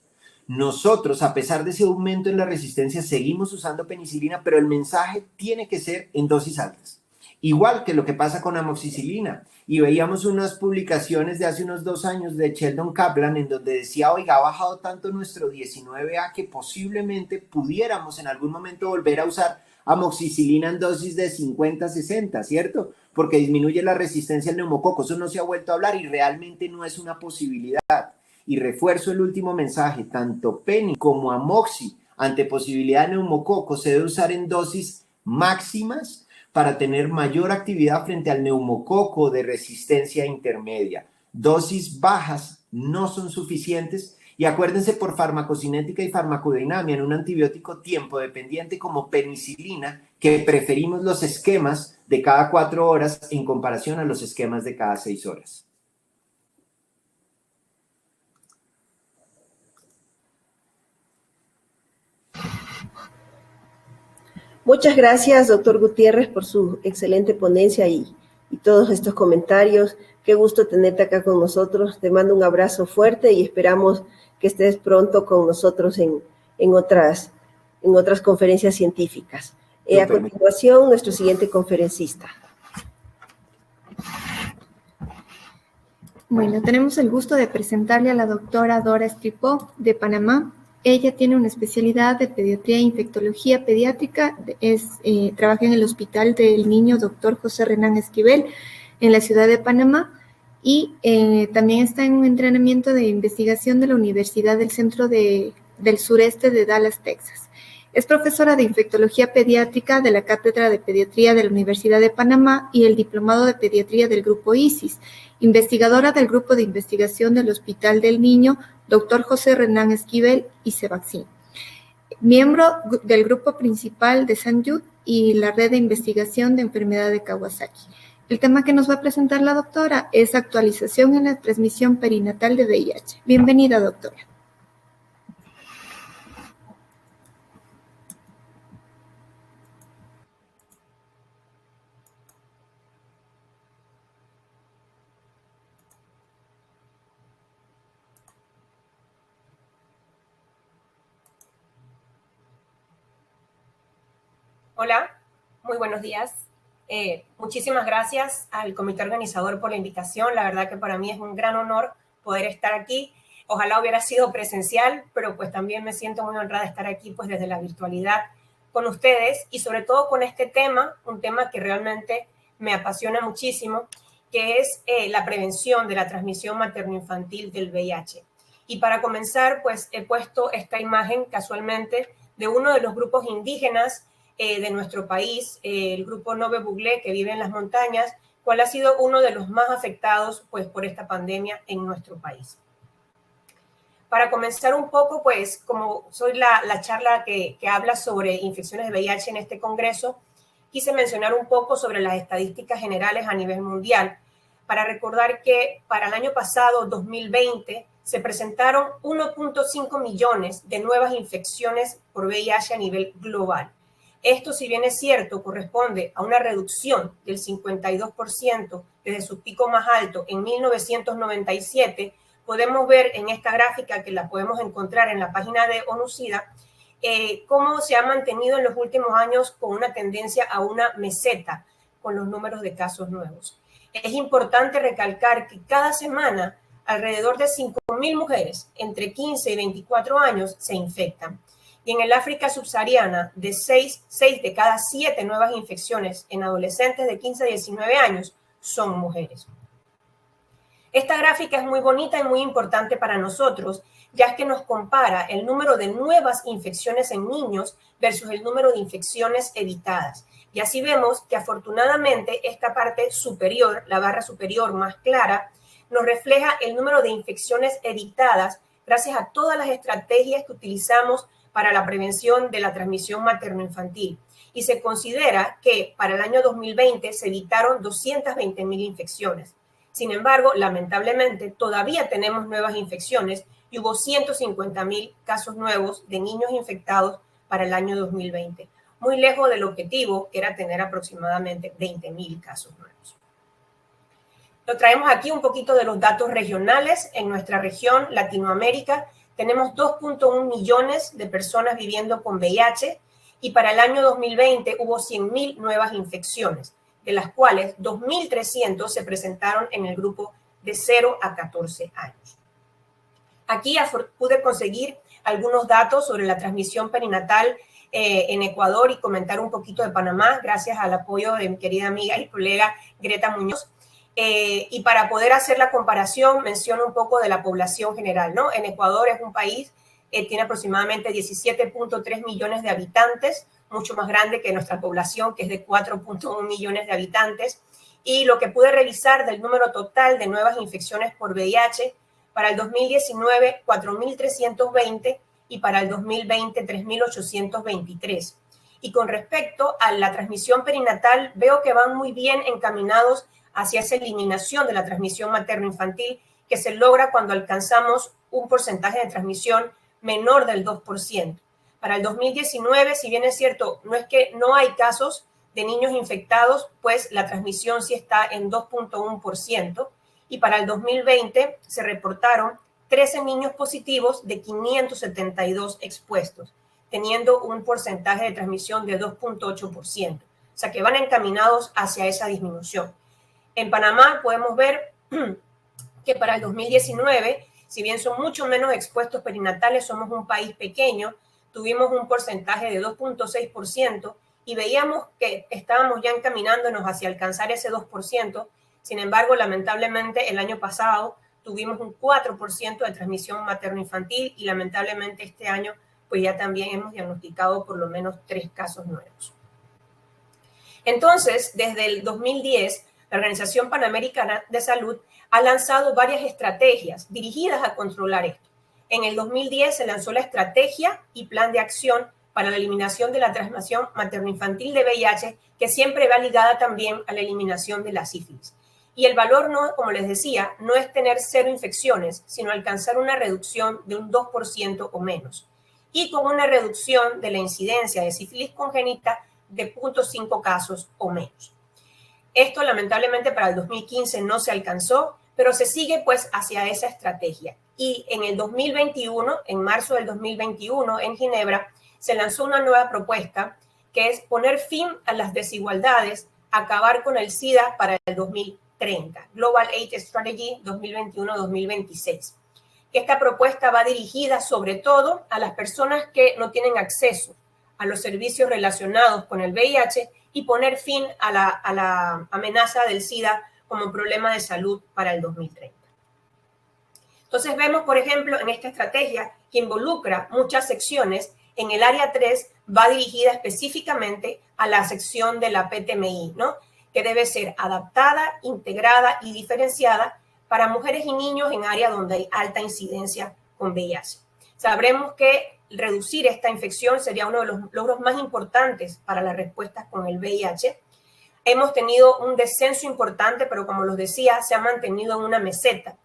D: Nosotros, a pesar de ese aumento en la resistencia, seguimos usando penicilina, pero el mensaje tiene que ser en dosis altas. Igual que lo que pasa con amoxicilina. Y veíamos unas publicaciones de hace unos 2 años de Sheldon Kaplan, en donde decía, oiga, ha bajado tanto nuestro 19A que posiblemente pudiéramos en algún momento volver a usar amoxicilina en dosis de 50-60, ¿cierto? Porque disminuye la resistencia al neumococo. Eso no se ha vuelto a hablar y realmente no es una posibilidad. Y refuerzo el último mensaje, tanto peni como amoxi ante posibilidad de neumococo se debe usar en dosis máximas para tener mayor actividad frente al neumococo de resistencia intermedia. Dosis bajas no son suficientes. Y acuérdense, por farmacocinética y farmacodinamia, en un antibiótico tiempo dependiente como penicilina, que preferimos los esquemas de cada 4 horas en comparación a los esquemas de cada 6 horas.
A: Muchas gracias, doctor Gutiérrez, por su excelente ponencia y todos estos comentarios. Qué gusto tenerte acá con nosotros. Te mando un abrazo fuerte y esperamos que estés pronto con nosotros en otras conferencias científicas. A continuación, nuestro siguiente conferencista.
B: Bueno, tenemos el gusto de presentarle a la doctora Dora Estripó, de Panamá. Ella tiene una especialidad de pediatría e infectología pediátrica. Trabaja en el Hospital del Niño Dr. José Renán Esquivel, en la ciudad de Panamá, y también está en un entrenamiento de investigación de la Universidad del Centro del Sureste de Dallas, Texas. Es profesora de infectología pediátrica de la Cátedra de Pediatría de la Universidad de Panamá y el Diplomado de Pediatría del Grupo ISIS, investigadora del Grupo de Investigación del Hospital del Niño Dr. José Renán Esquivel y Cevaxin, miembro del grupo principal de St. Jude y la red de investigación de enfermedad de Kawasaki. El tema que nos va a presentar la doctora es actualización en la transmisión perinatal de VIH. Bienvenida, doctora.
E: Hola, muy buenos días. Muchísimas gracias al comité organizador por la invitación. La verdad que para mí es un gran honor poder estar aquí. Ojalá hubiera sido presencial, pero pues también me siento muy honrada de estar aquí pues desde la virtualidad con ustedes y sobre todo con este tema, un tema que realmente me apasiona muchísimo, que es la prevención de la transmisión materno-infantil del VIH. Y para comenzar, pues he puesto esta imagen casualmente de uno de los grupos indígenas de nuestro país, el grupo Nove Buglé, que vive en las montañas, cual ha sido uno de los más afectados pues, por esta pandemia en nuestro país. Para comenzar un poco, pues como soy la charla que habla sobre infecciones de VIH en este congreso, quise mencionar un poco sobre las estadísticas generales a nivel mundial, para recordar que para el año pasado, 2020, se presentaron 1.5 millones de nuevas infecciones por VIH a nivel global. Esto, si bien es cierto, corresponde a una reducción del 52% desde su pico más alto en 1997, podemos ver en esta gráfica, que la podemos encontrar en la página de ONU-SIDA, cómo se ha mantenido en los últimos años con una tendencia a una meseta con los números de casos nuevos. Es importante recalcar que cada semana alrededor de 5.000 mujeres entre 15 y 24 años se infectan. Y en el África subsahariana, de 6 de cada 7 nuevas infecciones en adolescentes de 15 a 19 años son mujeres. Esta gráfica es muy bonita y muy importante para nosotros, ya que nos compara el número de nuevas infecciones en niños versus el número de infecciones evitadas. Y así vemos que afortunadamente esta parte superior, la barra superior más clara, nos refleja el número de infecciones evitadas gracias a todas las estrategias que utilizamos para la prevención de la transmisión materno-infantil. Y se considera que para el año 2020 se evitaron 220.000 infecciones. Sin embargo, lamentablemente, todavía tenemos nuevas infecciones y hubo 150.000 casos nuevos de niños infectados para el año 2020, muy lejos del objetivo, que era tener aproximadamente 20.000 casos nuevos. Lo traemos aquí un poquito de los datos regionales. En nuestra región, Latinoamérica, tenemos 2.1 millones de personas viviendo con VIH y para el año 2020 hubo 100.000 nuevas infecciones, de las cuales 2.300 se presentaron en el grupo de 0 a 14 años. Aquí pude conseguir algunos datos sobre la transmisión perinatal en Ecuador y comentar un poquito de Panamá, gracias al apoyo de mi querida amiga y colega Greta Muñoz. Y para poder hacer la comparación, menciono un poco de la población general, ¿no? En Ecuador es un país que tiene aproximadamente 17.3 millones de habitantes, mucho más grande que nuestra población, que es de 4.1 millones de habitantes. Y lo que pude revisar del número total de nuevas infecciones por VIH, para el 2019, 4.320 y para el 2020, 3.823. Y con respecto a la transmisión perinatal, veo que van muy bien encaminados hacia esa eliminación de la transmisión materno-infantil que se logra cuando alcanzamos un porcentaje de transmisión menor del 2%. Para el 2019, si bien es cierto, no es que no hay casos de niños infectados, pues la transmisión sí está en 2.1%. Y para el 2020 se reportaron 13 niños positivos de 572 expuestos, teniendo un porcentaje de transmisión de 2.8%. O sea que van encaminados hacia esa disminución. En Panamá podemos ver que para el 2019, si bien son mucho menos expuestos perinatales, somos un país pequeño, tuvimos un porcentaje de 2.6% y veíamos que estábamos ya encaminándonos hacia alcanzar ese 2%. Sin embargo, lamentablemente, el año pasado tuvimos un 4% de transmisión materno-infantil y lamentablemente este año pues ya también hemos diagnosticado por lo menos 3 casos nuevos. Entonces, desde el 2010, la Organización Panamericana de Salud ha lanzado varias estrategias dirigidas a controlar esto. En el 2010 se lanzó la estrategia y plan de acción para la eliminación de la transmisión materno-infantil de VIH, que siempre va ligada también a la eliminación de la sífilis. Y el valor, no, como les decía, no es tener 0 infecciones, sino alcanzar una reducción de un 2% o menos. Y con una reducción de la incidencia de sífilis congénita de 0.5 casos o menos. Esto lamentablemente para el 2015 no se alcanzó, pero se sigue pues hacia esa estrategia. Y en el 2021, en marzo del 2021, en Ginebra, se lanzó una nueva propuesta que es poner fin a las desigualdades, acabar con el SIDA para el 2030, Global AIDS Strategy 2021-2026, Esta propuesta va dirigida sobre todo a las personas que no tienen acceso a los servicios relacionados con el VIH y poner fin a la amenaza del SIDA como problema de salud para el 2030. Entonces vemos, por ejemplo, en esta estrategia que involucra muchas secciones, en el área 3 va dirigida específicamente a la sección de la PTMI, ¿no? Que debe ser adaptada, integrada y diferenciada para mujeres y niños en áreas donde hay alta incidencia con VIH. Sabremos que reducir esta infección sería uno de los logros más importantes para las respuestas con el VIH. Hemos tenido un descenso importante, pero como los decía, se ha mantenido en una meseta,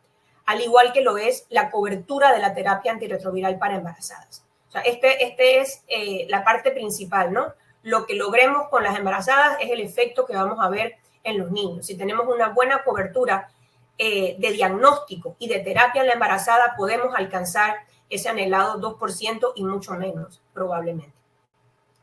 E: al igual que lo es la cobertura de la terapia antirretroviral para embarazadas. O sea, este es la parte principal, ¿no? Lo que logremos con las embarazadas es el efecto que vamos a ver en los niños. Si tenemos una buena cobertura de diagnóstico y de terapia en la embarazada, podemos alcanzar ese anhelado 2% y mucho menos, probablemente.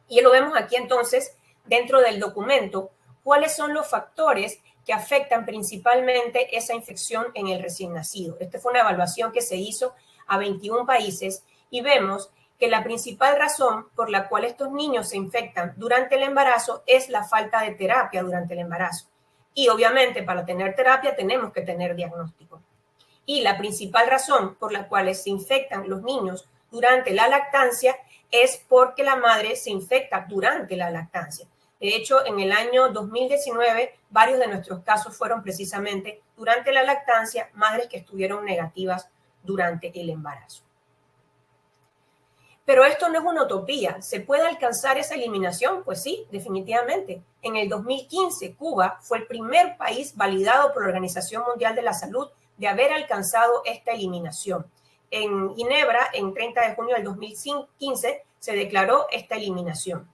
E: Y lo vemos aquí entonces, dentro del documento, cuáles son los factores que afectan principalmente esa infección en el recién nacido. Esta fue una evaluación que se hizo a 21 países y vemos que la principal razón por la cual estos niños se infectan durante el embarazo es la falta de terapia durante el embarazo. Y obviamente para tener terapia tenemos que tener diagnóstico. Y la principal razón por la cual se infectan los niños durante la lactancia es porque la madre se infecta durante la lactancia. De hecho, en el año 2019, varios de nuestros casos fueron precisamente durante la lactancia, madres que estuvieron negativas durante el embarazo. Pero esto no es una utopía. ¿Se puede alcanzar esa eliminación? Pues sí, definitivamente. En el 2015, Cuba fue el primer país validado por la Organización Mundial de la Salud de haber alcanzado esta eliminación. En Ginebra, en 30 de junio del 2015, se declaró esta eliminación.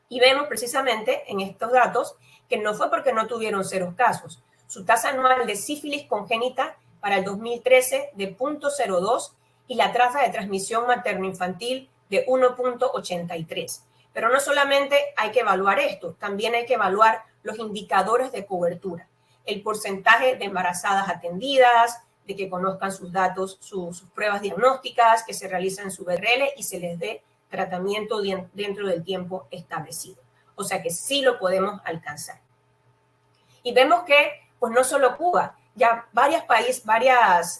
E: Y vemos precisamente en estos datos que no fue porque no tuvieron 0 casos. Su tasa anual de sífilis congénita para el 2013 de 0.02 y la tasa de transmisión materno-infantil de 1.83. Pero no solamente hay que evaluar esto, también hay que evaluar los indicadores de cobertura. El porcentaje de embarazadas atendidas, de que conozcan sus datos, sus pruebas diagnósticas, que se realizan en su BRL y se les dé tratamiento dentro del tiempo establecido. O sea que sí lo podemos alcanzar. Y vemos que, pues no solo Cuba, ya varias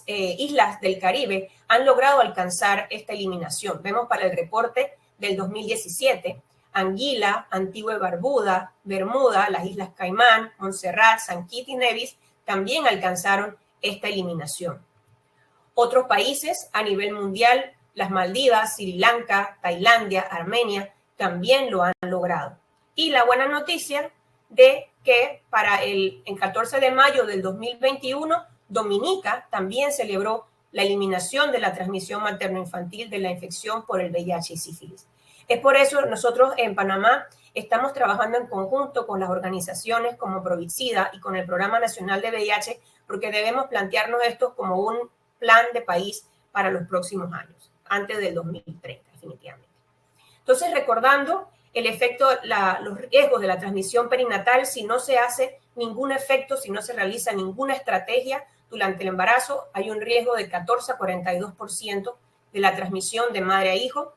E: islas del Caribe han logrado alcanzar esta eliminación. Vemos para el reporte del 2017, Anguila, Antigua y Barbuda, Bermuda, las Islas Caimán, Montserrat, San Kitts y Nevis también alcanzaron esta eliminación. Otros países a nivel mundial, las Maldivas, Sri Lanka, Tailandia, Armenia, también lo han logrado. Y la buena noticia de que para el 14 de mayo del 2021, Dominica también celebró la eliminación de la transmisión materno-infantil de la infección por el VIH y sífilis. Es por eso nosotros en Panamá estamos trabajando en conjunto con las organizaciones como Provicida y con el Programa Nacional de VIH, porque debemos plantearnos esto como un plan de país para los próximos años, antes del 2030, definitivamente. Entonces, recordando el efecto, los riesgos de la transmisión perinatal, si no se hace ningún efecto, si no se realiza ninguna estrategia durante el embarazo, hay un riesgo de 14 a 42% de la transmisión de madre a hijo.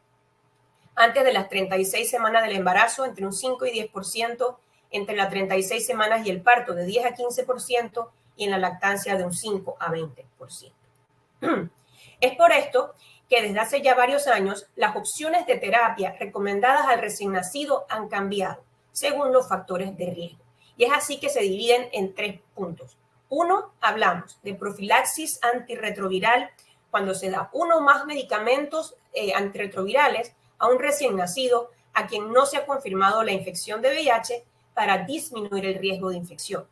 E: Antes de las 36 semanas del embarazo, entre un 5 y 10%, entre las 36 semanas y el parto, de 10 a 15%, y en la lactancia de un 5 a 20%. Es por esto que desde hace ya varios años las opciones de terapia recomendadas al recién nacido han cambiado según los factores de riesgo. Y es así que se dividen en 3 puntos. 1, hablamos de profilaxis antirretroviral, cuando se da uno o más medicamentos antirretrovirales a un recién nacido a quien no se ha confirmado la infección de VIH para disminuir el riesgo de infección.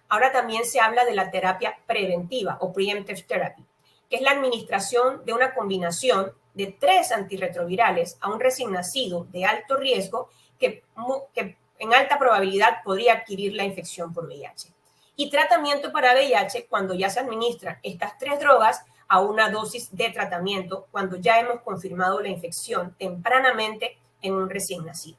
E: Ahora también se habla de la terapia preventiva o preemptive therapy, que es la administración de una combinación de 3 antirretrovirales a un recién nacido de alto riesgo que en alta probabilidad podría adquirir la infección por VIH. Y tratamiento para VIH cuando ya se administran estas 3 drogas a una dosis de tratamiento cuando ya hemos confirmado la infección tempranamente en un recién nacido.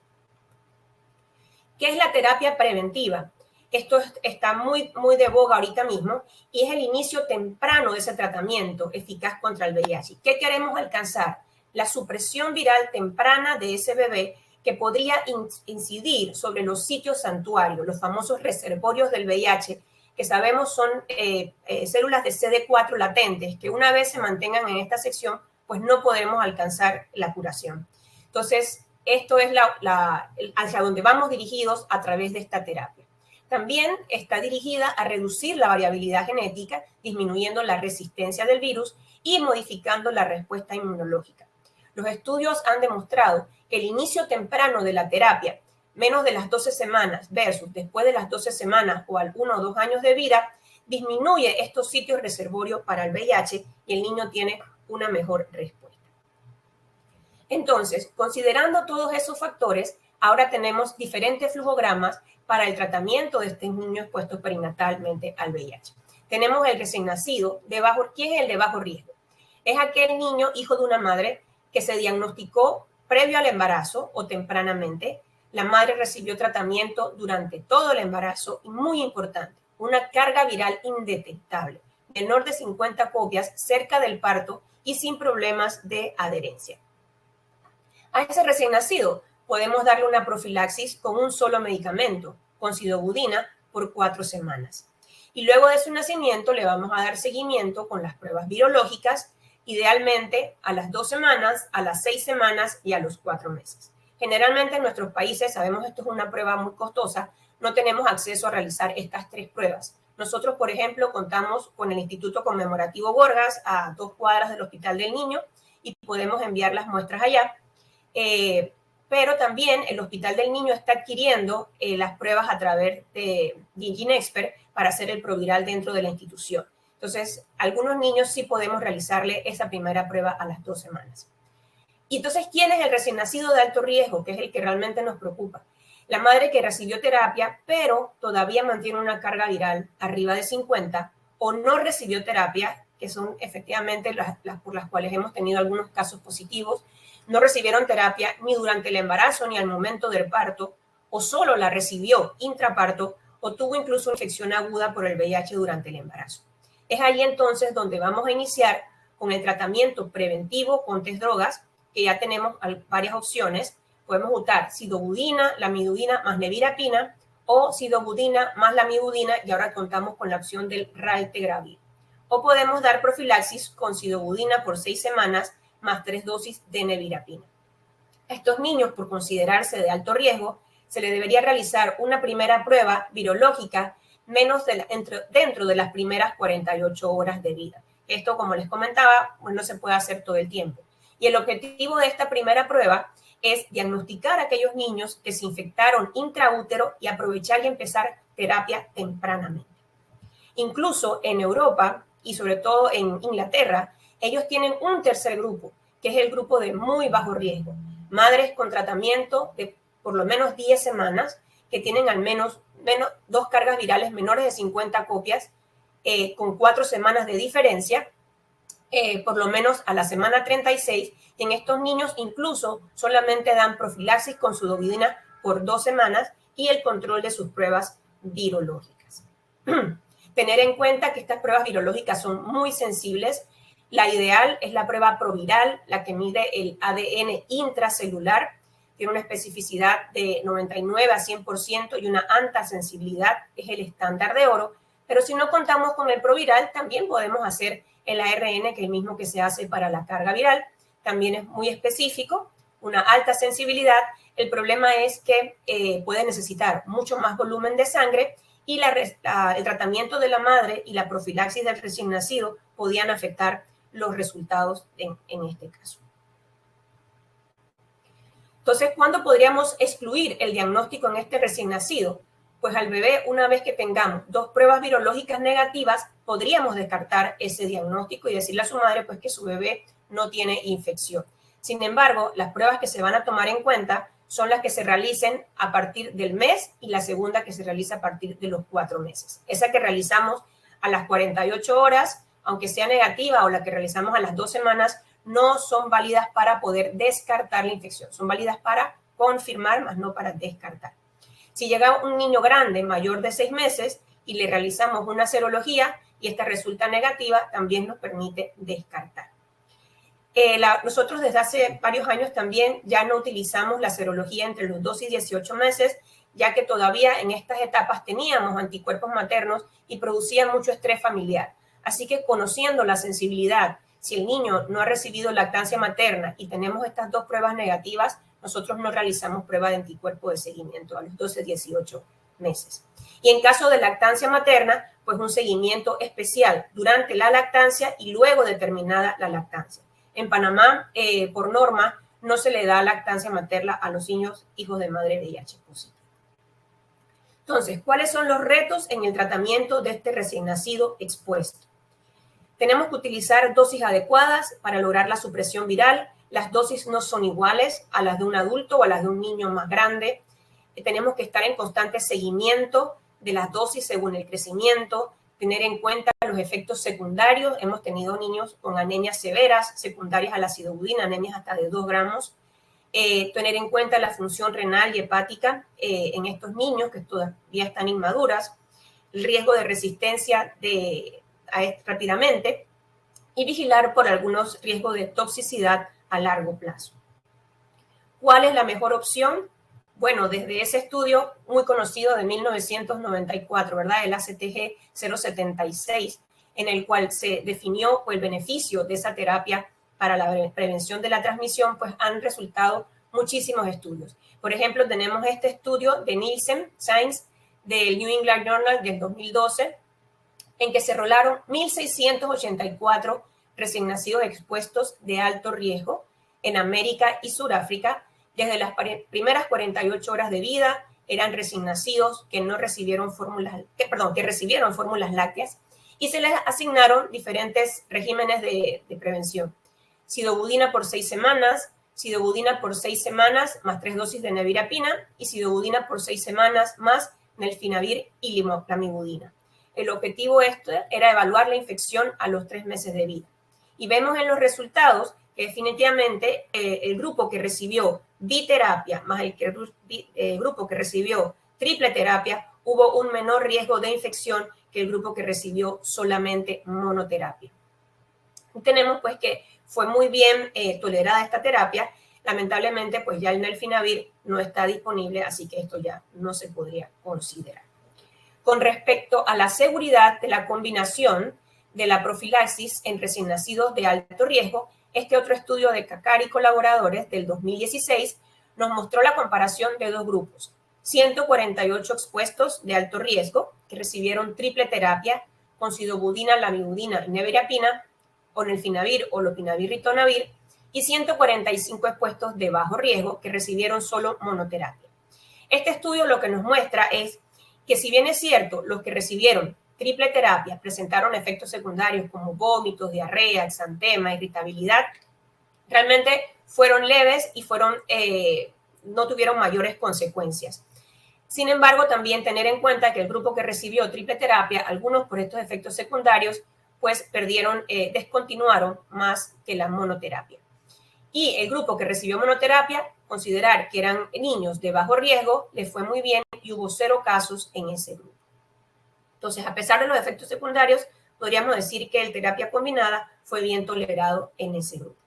E: ¿Qué es la terapia preventiva? Esto está muy de boga ahorita mismo y es el inicio temprano de ese tratamiento eficaz contra el VIH. ¿Qué queremos alcanzar? La supresión viral temprana de ese bebé que podría incidir sobre los sitios santuarios, los famosos reservorios del VIH, que sabemos son células de CD4 latentes, que una vez se mantengan en esta sección, pues no podremos alcanzar la curación. Entonces, esto es hacia donde vamos dirigidos a través de esta terapia. También está dirigida a reducir la variabilidad genética, disminuyendo la resistencia del virus y modificando la respuesta inmunológica. Los estudios han demostrado que el inicio temprano de la terapia, menos de las 12 semanas versus después de las 12 semanas o al 1 o 2 años de vida, disminuye estos sitios reservorios para el VIH y el niño tiene una mejor respuesta. Entonces, considerando todos esos factores, ahora tenemos diferentes flujogramas para el tratamiento de estos niños expuestos perinatalmente al VIH. Tenemos el recién nacido de bajo, ¿quién es el de bajo riesgo? Es aquel niño hijo de una madre que se diagnosticó previo al embarazo o tempranamente. La madre recibió tratamiento durante todo el embarazo y, muy importante, una carga viral indetectable, menor de 50 copias cerca del parto y sin problemas de adherencia. A ese recién nacido podemos darle una profilaxis con un solo medicamento, con sidobudina, por 4 semanas. Y luego de su nacimiento le vamos a dar seguimiento con las pruebas virológicas, idealmente a las 2 semanas, a las 6 semanas y a los 4 meses. Generalmente en nuestros países, sabemos que esto es una prueba muy costosa, no tenemos acceso a realizar estas 3 pruebas. Nosotros, por ejemplo, contamos con el Instituto Conmemorativo Gorgas a 2 cuadras del Hospital del Niño y podemos enviar las muestras allá. Pero también el Hospital del Niño está adquiriendo las pruebas a través de Ginexpert para hacer el proviral dentro de la institución. Entonces, algunos niños sí podemos realizarle esa primera prueba a las 2 semanas. Y entonces, ¿quién es el recién nacido de alto riesgo? Que es el que realmente nos preocupa. La madre que recibió terapia, pero todavía mantiene una carga viral arriba de 50, o no recibió terapia, que son efectivamente las por las cuales hemos tenido algunos casos positivos, no recibieron terapia ni durante el embarazo ni al momento del parto, o solo la recibió intraparto, o tuvo incluso infección aguda por el VIH durante el embarazo. Es ahí entonces donde vamos a iniciar con el tratamiento preventivo con test drogas, que ya tenemos varias opciones. Podemos usar sidobudina, lamivudina más nevirapina, o sidobudina más lamivudina, y ahora contamos con la opción del raltegravir. O podemos dar profilaxis con sidobudina por 6 semanas, más 3 dosis de nevirapina. A estos niños, por considerarse de alto riesgo, se les debería realizar una primera prueba virológica dentro de las primeras 48 horas de vida. Esto, como les comentaba, pues no se puede hacer todo el tiempo. Y el objetivo de esta primera prueba es diagnosticar a aquellos niños que se infectaron intraútero y aprovechar y empezar terapia tempranamente. Incluso en Europa y sobre todo en Inglaterra, ellos tienen un tercer grupo, que es el grupo de muy bajo riesgo. Madres con tratamiento de por lo menos 10 semanas, que tienen al menos 2 cargas virales menores de 50 copias, con 4 semanas de diferencia, por lo menos a la semana 36. Y en estos niños incluso solamente dan profilaxis con sidobudina por 2 semanas y el control de sus pruebas virológicas. Tener en cuenta que estas pruebas virológicas son muy sensibles. La ideal es la prueba proviral, la que mide el ADN intracelular, tiene una especificidad de 99 a 100% y una alta sensibilidad, es el estándar de oro. Pero si no contamos con el proviral, también podemos hacer el ARN, que es el mismo que se hace para la carga viral. También es muy específico, una alta sensibilidad. El problema es que puede necesitar mucho más volumen de sangre y el tratamiento de la madre y la profilaxis del recién nacido podían afectar los resultados en este caso. Entonces, ¿cuándo podríamos excluir el diagnóstico en este recién nacido? Pues al bebé, una vez que tengamos 2 pruebas virológicas negativas, podríamos descartar ese diagnóstico y decirle a su madre pues que su bebé no tiene infección. Sin embargo, las pruebas que se van a tomar en cuenta son las que se realicen a partir del mes y la segunda que se realiza a partir de los 4 meses. Esa que realizamos a las 48 horas, aunque sea negativa, o la que realizamos a las 2 semanas, no son válidas para poder descartar la infección. Son válidas para confirmar, más no para descartar. Si llega un niño grande, mayor de 6 meses, y le realizamos una serología y esta resulta negativa, también nos permite descartar. Nosotros desde hace varios años también ya no utilizamos la serología entre los 2 y 18 meses, ya que todavía en estas etapas teníamos anticuerpos maternos y producían mucho estrés familiar. Así que conociendo la sensibilidad, si el niño no ha recibido lactancia materna y tenemos estas dos pruebas negativas, nosotros no realizamos prueba de anticuerpo de seguimiento a los 12-18 meses. Y en caso de lactancia materna, pues un seguimiento especial durante la lactancia y luego de terminada la lactancia. En Panamá, por norma, no se le da lactancia materna a los niños hijos de madre VIH positivo. Entonces, ¿cuáles son los retos en el tratamiento de este recién nacido expuesto? Tenemos que utilizar dosis adecuadas para lograr la supresión viral. Las dosis no son iguales a las de un adulto o a las de un niño más grande. Tenemos que estar en constante seguimiento de las dosis según el crecimiento, tener en cuenta los efectos secundarios. Hemos tenido niños con anemias severas, secundarias a la acidobudina, anemias hasta de 2 gramos. Tener en cuenta la función renal y hepática en estos niños que todavía están inmaduras, el riesgo de resistencia rápidamente y vigilar por algunos riesgos de toxicidad a largo plazo. ¿Cuál es la mejor opción? Bueno, desde ese estudio muy conocido de 1994, ¿verdad? El ACTG 076, en el cual se definió el beneficio de esa terapia para la prevención de la transmisión, pues han resultado muchísimos estudios. Por ejemplo, tenemos este estudio de Nielsen Science del New England Journal del 2012, en que se rolaron 1.684 recién nacidos expuestos de alto riesgo en América y Sudáfrica. Desde las primeras 48 horas de vida eran recién nacidos que recibieron fórmulas lácteas y se les asignaron diferentes regímenes de prevención. Sidobudina por 6 semanas, sidobudina por 6 semanas más 3 dosis de nevirapina y sidobudina por 6 semanas más nelfinavir y limopramibudina. El objetivo era evaluar la infección a los 3 meses de vida. Y vemos en los resultados que definitivamente el grupo que recibió biterapia más el grupo que recibió triple terapia, hubo un menor riesgo de infección que el grupo que recibió solamente monoterapia. Tenemos pues que fue muy bien tolerada esta terapia. Lamentablemente pues ya el nelfinavir no está disponible, así que esto ya no se podría considerar. Con respecto a la seguridad de la combinación de la profilaxis en recién nacidos de alto riesgo, este otro estudio de Kakar y colaboradores del 2016 nos mostró la comparación de dos grupos. 148 expuestos de alto riesgo que recibieron triple terapia con sidobudina, lamivudina y nevirapina, o nelfinavir o lopinavir ritonavir, y 145 expuestos de bajo riesgo que recibieron solo monoterapia. Este estudio lo que nos muestra es que si bien es cierto, los que recibieron triple terapia presentaron efectos secundarios como vómitos, diarrea, exantema, irritabilidad, realmente fueron leves y no tuvieron mayores consecuencias. Sin embargo, también tener en cuenta que el grupo que recibió triple terapia, algunos por estos efectos secundarios, pues descontinuaron más que la monoterapia. Y el grupo que recibió monoterapia, considerar que eran niños de bajo riesgo, les fue muy bien y hubo 0 casos en ese grupo. Entonces, a pesar de los efectos secundarios, podríamos decir que la terapia combinada fue bien tolerado en ese grupo.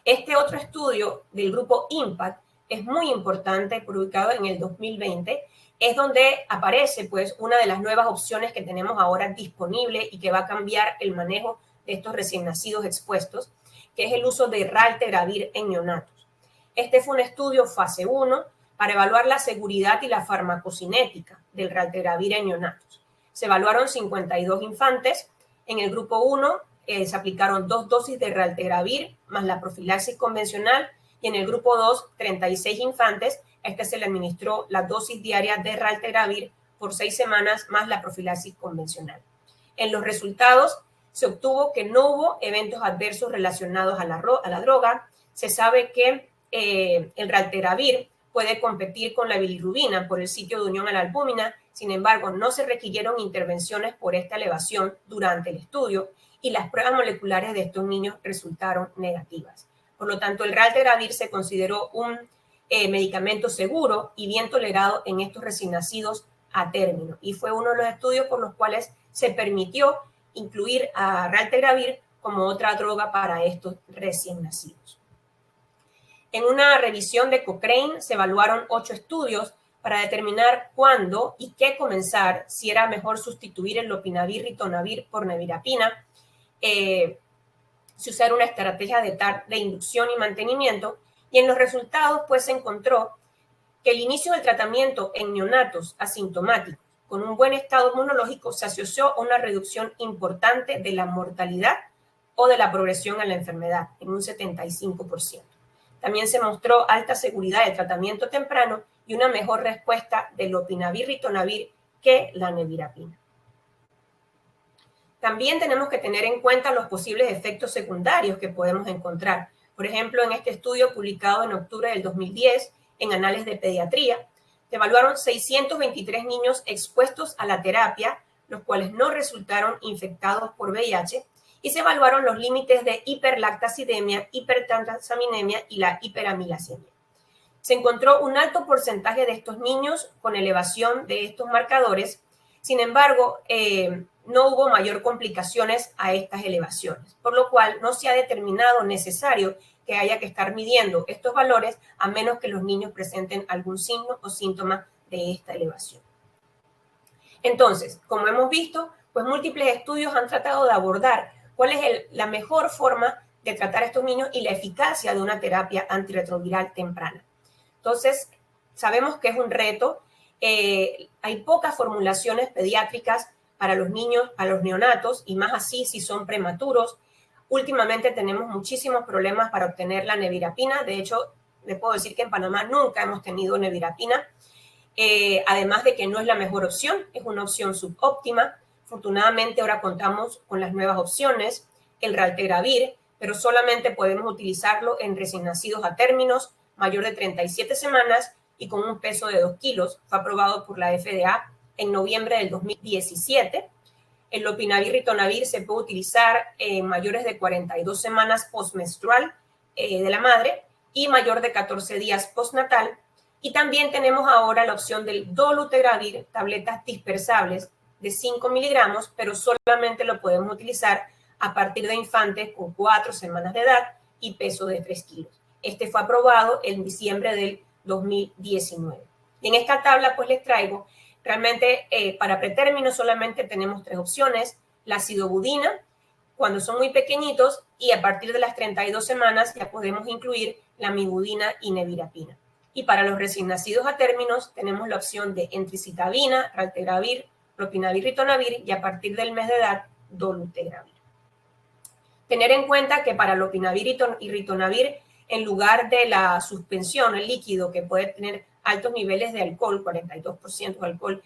E: Este otro estudio del grupo IMPACT es muy importante, publicado en el 2020, es donde aparece pues una de las nuevas opciones que tenemos ahora disponible y que va a cambiar el manejo de estos recién nacidos expuestos, que es el uso de raltegravir en neonatos. Este fue un estudio fase 1 para evaluar la seguridad y la farmacocinética del raltegravir en neonatos. Se evaluaron 52 infantes. En el grupo 1 se aplicaron 2 dosis de raltegravir más la profilaxis convencional, y en el grupo 2, 36 infantes. A este se le administró la dosis diaria de raltegravir por 6 semanas más la profilaxis convencional. En los resultados se obtuvo que no hubo eventos adversos relacionados a la droga. Se sabe que el raltegravir puede competir con la bilirrubina por el sitio de unión a la albúmina. Sin embargo, no se requirieron intervenciones por esta elevación durante el estudio y las pruebas moleculares de estos niños resultaron negativas. Por lo tanto, el raltegravir se consideró un medicamento seguro y bien tolerado en estos recién nacidos a término. Y fue uno de los estudios por los cuales se permitió incluir a raltegravir como otra droga para estos recién nacidos. En una revisión de Cochrane se evaluaron 8 estudios para determinar cuándo y qué comenzar, si era mejor sustituir el lopinavir ritonavir por nevirapina, si usar una estrategia de inducción y mantenimiento, y en los resultados pues se encontró que el inicio del tratamiento en neonatos asintomáticos con un buen estado inmunológico se asoció a una reducción importante de la mortalidad o de la progresión a la enfermedad, en un 75%. También se mostró alta seguridad del tratamiento temprano y una mejor respuesta del lopinavir ritonavir que la nevirapina. También tenemos que tener en cuenta los posibles efectos secundarios que podemos encontrar. Por ejemplo, en este estudio publicado en octubre del 2010 en Anales de Pediatría, se evaluaron 623 niños expuestos a la terapia, los cuales no resultaron infectados por VIH, y se evaluaron los límites de hiperlactacidemia, hipertransaminemia y la hiperamilasemia. Se encontró un alto porcentaje de estos niños con elevación de estos marcadores. Sin embargo, no hubo mayor complicaciones a estas elevaciones, por lo cual no se ha determinado necesario que haya que estar midiendo estos valores a menos que los niños presenten algún signo o síntoma de esta elevación. Entonces, como hemos visto, pues múltiples estudios han tratado de abordar cuál es la mejor forma de tratar a estos niños y la eficacia de una terapia antirretroviral temprana. Entonces, sabemos que es un reto. Hay pocas formulaciones pediátricas para los niños, a los neonatos, y más así si son prematuros. Últimamente tenemos muchísimos problemas para obtener la nevirapina. De hecho, les puedo decir que en Panamá nunca hemos tenido nevirapina. Además de que no es la mejor opción, es una opción subóptima. Afortunadamente ahora contamos con las nuevas opciones, el raltegravir, pero solamente podemos utilizarlo en recién nacidos a términos, mayor de 37 semanas y con un peso de 2 kilos. Fue aprobado por la FDA en noviembre del 2017. El lopinavir ritonavir se puede utilizar en mayores de 42 semanas postmenstrual de la madre y mayor de 14 días postnatal. Y también tenemos ahora la opción del dolutegravir, tabletas dispersables de 5 miligramos, pero solamente lo podemos utilizar a partir de infantes con 4 semanas de edad y peso de 3 kilos. Este fue aprobado en diciembre del 2019. Y en esta tabla pues les traigo, realmente para pretérmino solamente tenemos 3 opciones: la acidobudina, cuando son muy pequeñitos, y a partir de las 32 semanas ya podemos incluir la mibudina y nevirapina. Y para los recién nacidos a términos tenemos la opción de entricitabina, raltegravir, lopinavir ritonavir y a partir del mes de edad dolutegravir. Tener en cuenta que para lopinavir y ritonavir, en lugar de la suspensión, el líquido que puede tener altos niveles de alcohol, 42% de alcohol,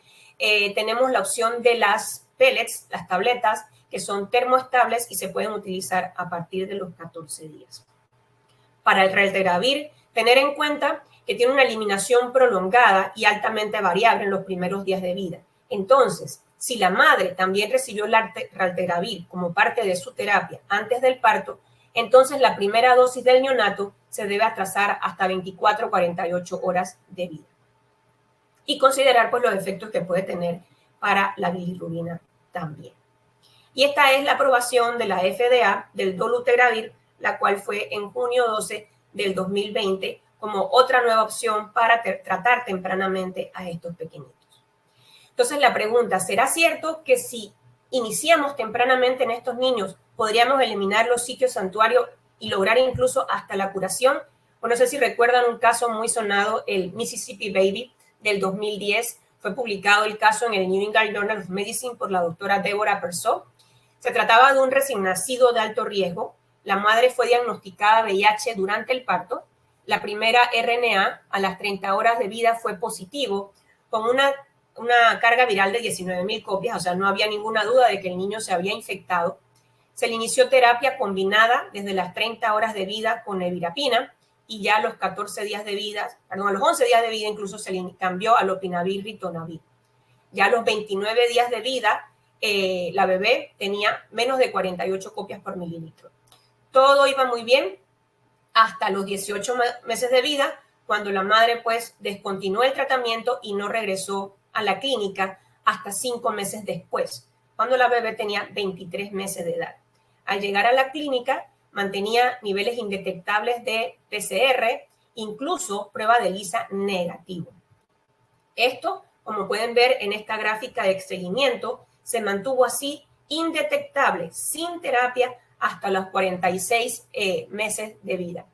E: tenemos la opción de las pellets, las tabletas, que son termoestables y se pueden utilizar a partir de los 14 días. Para el raltegravir, tener en cuenta que tiene una eliminación prolongada y altamente variable en los primeros días de vida. Entonces, si la madre también recibió el raltegravir como parte de su terapia antes del parto, entonces la primera dosis del neonato se debe atrasar hasta 24 o 48 horas de vida. Y considerar pues los efectos que puede tener para la bilirrubina también. Y esta es la aprobación de la FDA del dolutegravir, la cual fue en junio 12 del 2020 como otra nueva opción para tratar tempranamente a estos pequeñitos. Entonces la pregunta, ¿será cierto que si iniciamos tempranamente en estos niños podríamos eliminar los sitios santuarios y lograr incluso hasta la curación? O no sé si recuerdan un caso muy sonado, el Mississippi Baby del 2010. Fue publicado el caso en el New England Journal of Medicine por la doctora Deborah Persaud. Se trataba de un recién nacido de alto riesgo. La madre fue diagnosticada VIH durante el parto. La primera RNA a las 30 horas de vida fue positivo, con una carga viral de 19,000 copias, o sea, no había ninguna duda de que el niño se había infectado. Se le inició terapia combinada desde las 30 horas de vida con nevirapina y ya a los 14 días de vida, perdón, a los 11 días de vida incluso se le cambió a lopinavir ritonavir. Ya a los 29 días de vida, la bebé tenía menos de 48 copias por mililitro. Todo iba muy bien hasta los 18 meses de vida, cuando la madre pues descontinuó el tratamiento y no regresó a la clínica hasta 5 meses después, cuando la bebé tenía 23 meses de edad. Al llegar a la clínica, mantenía niveles indetectables de PCR, incluso prueba de ELISA negativo. Esto, como pueden ver en esta gráfica de seguimiento, se mantuvo así indetectable, sin terapia, hasta los 46 meses de vida.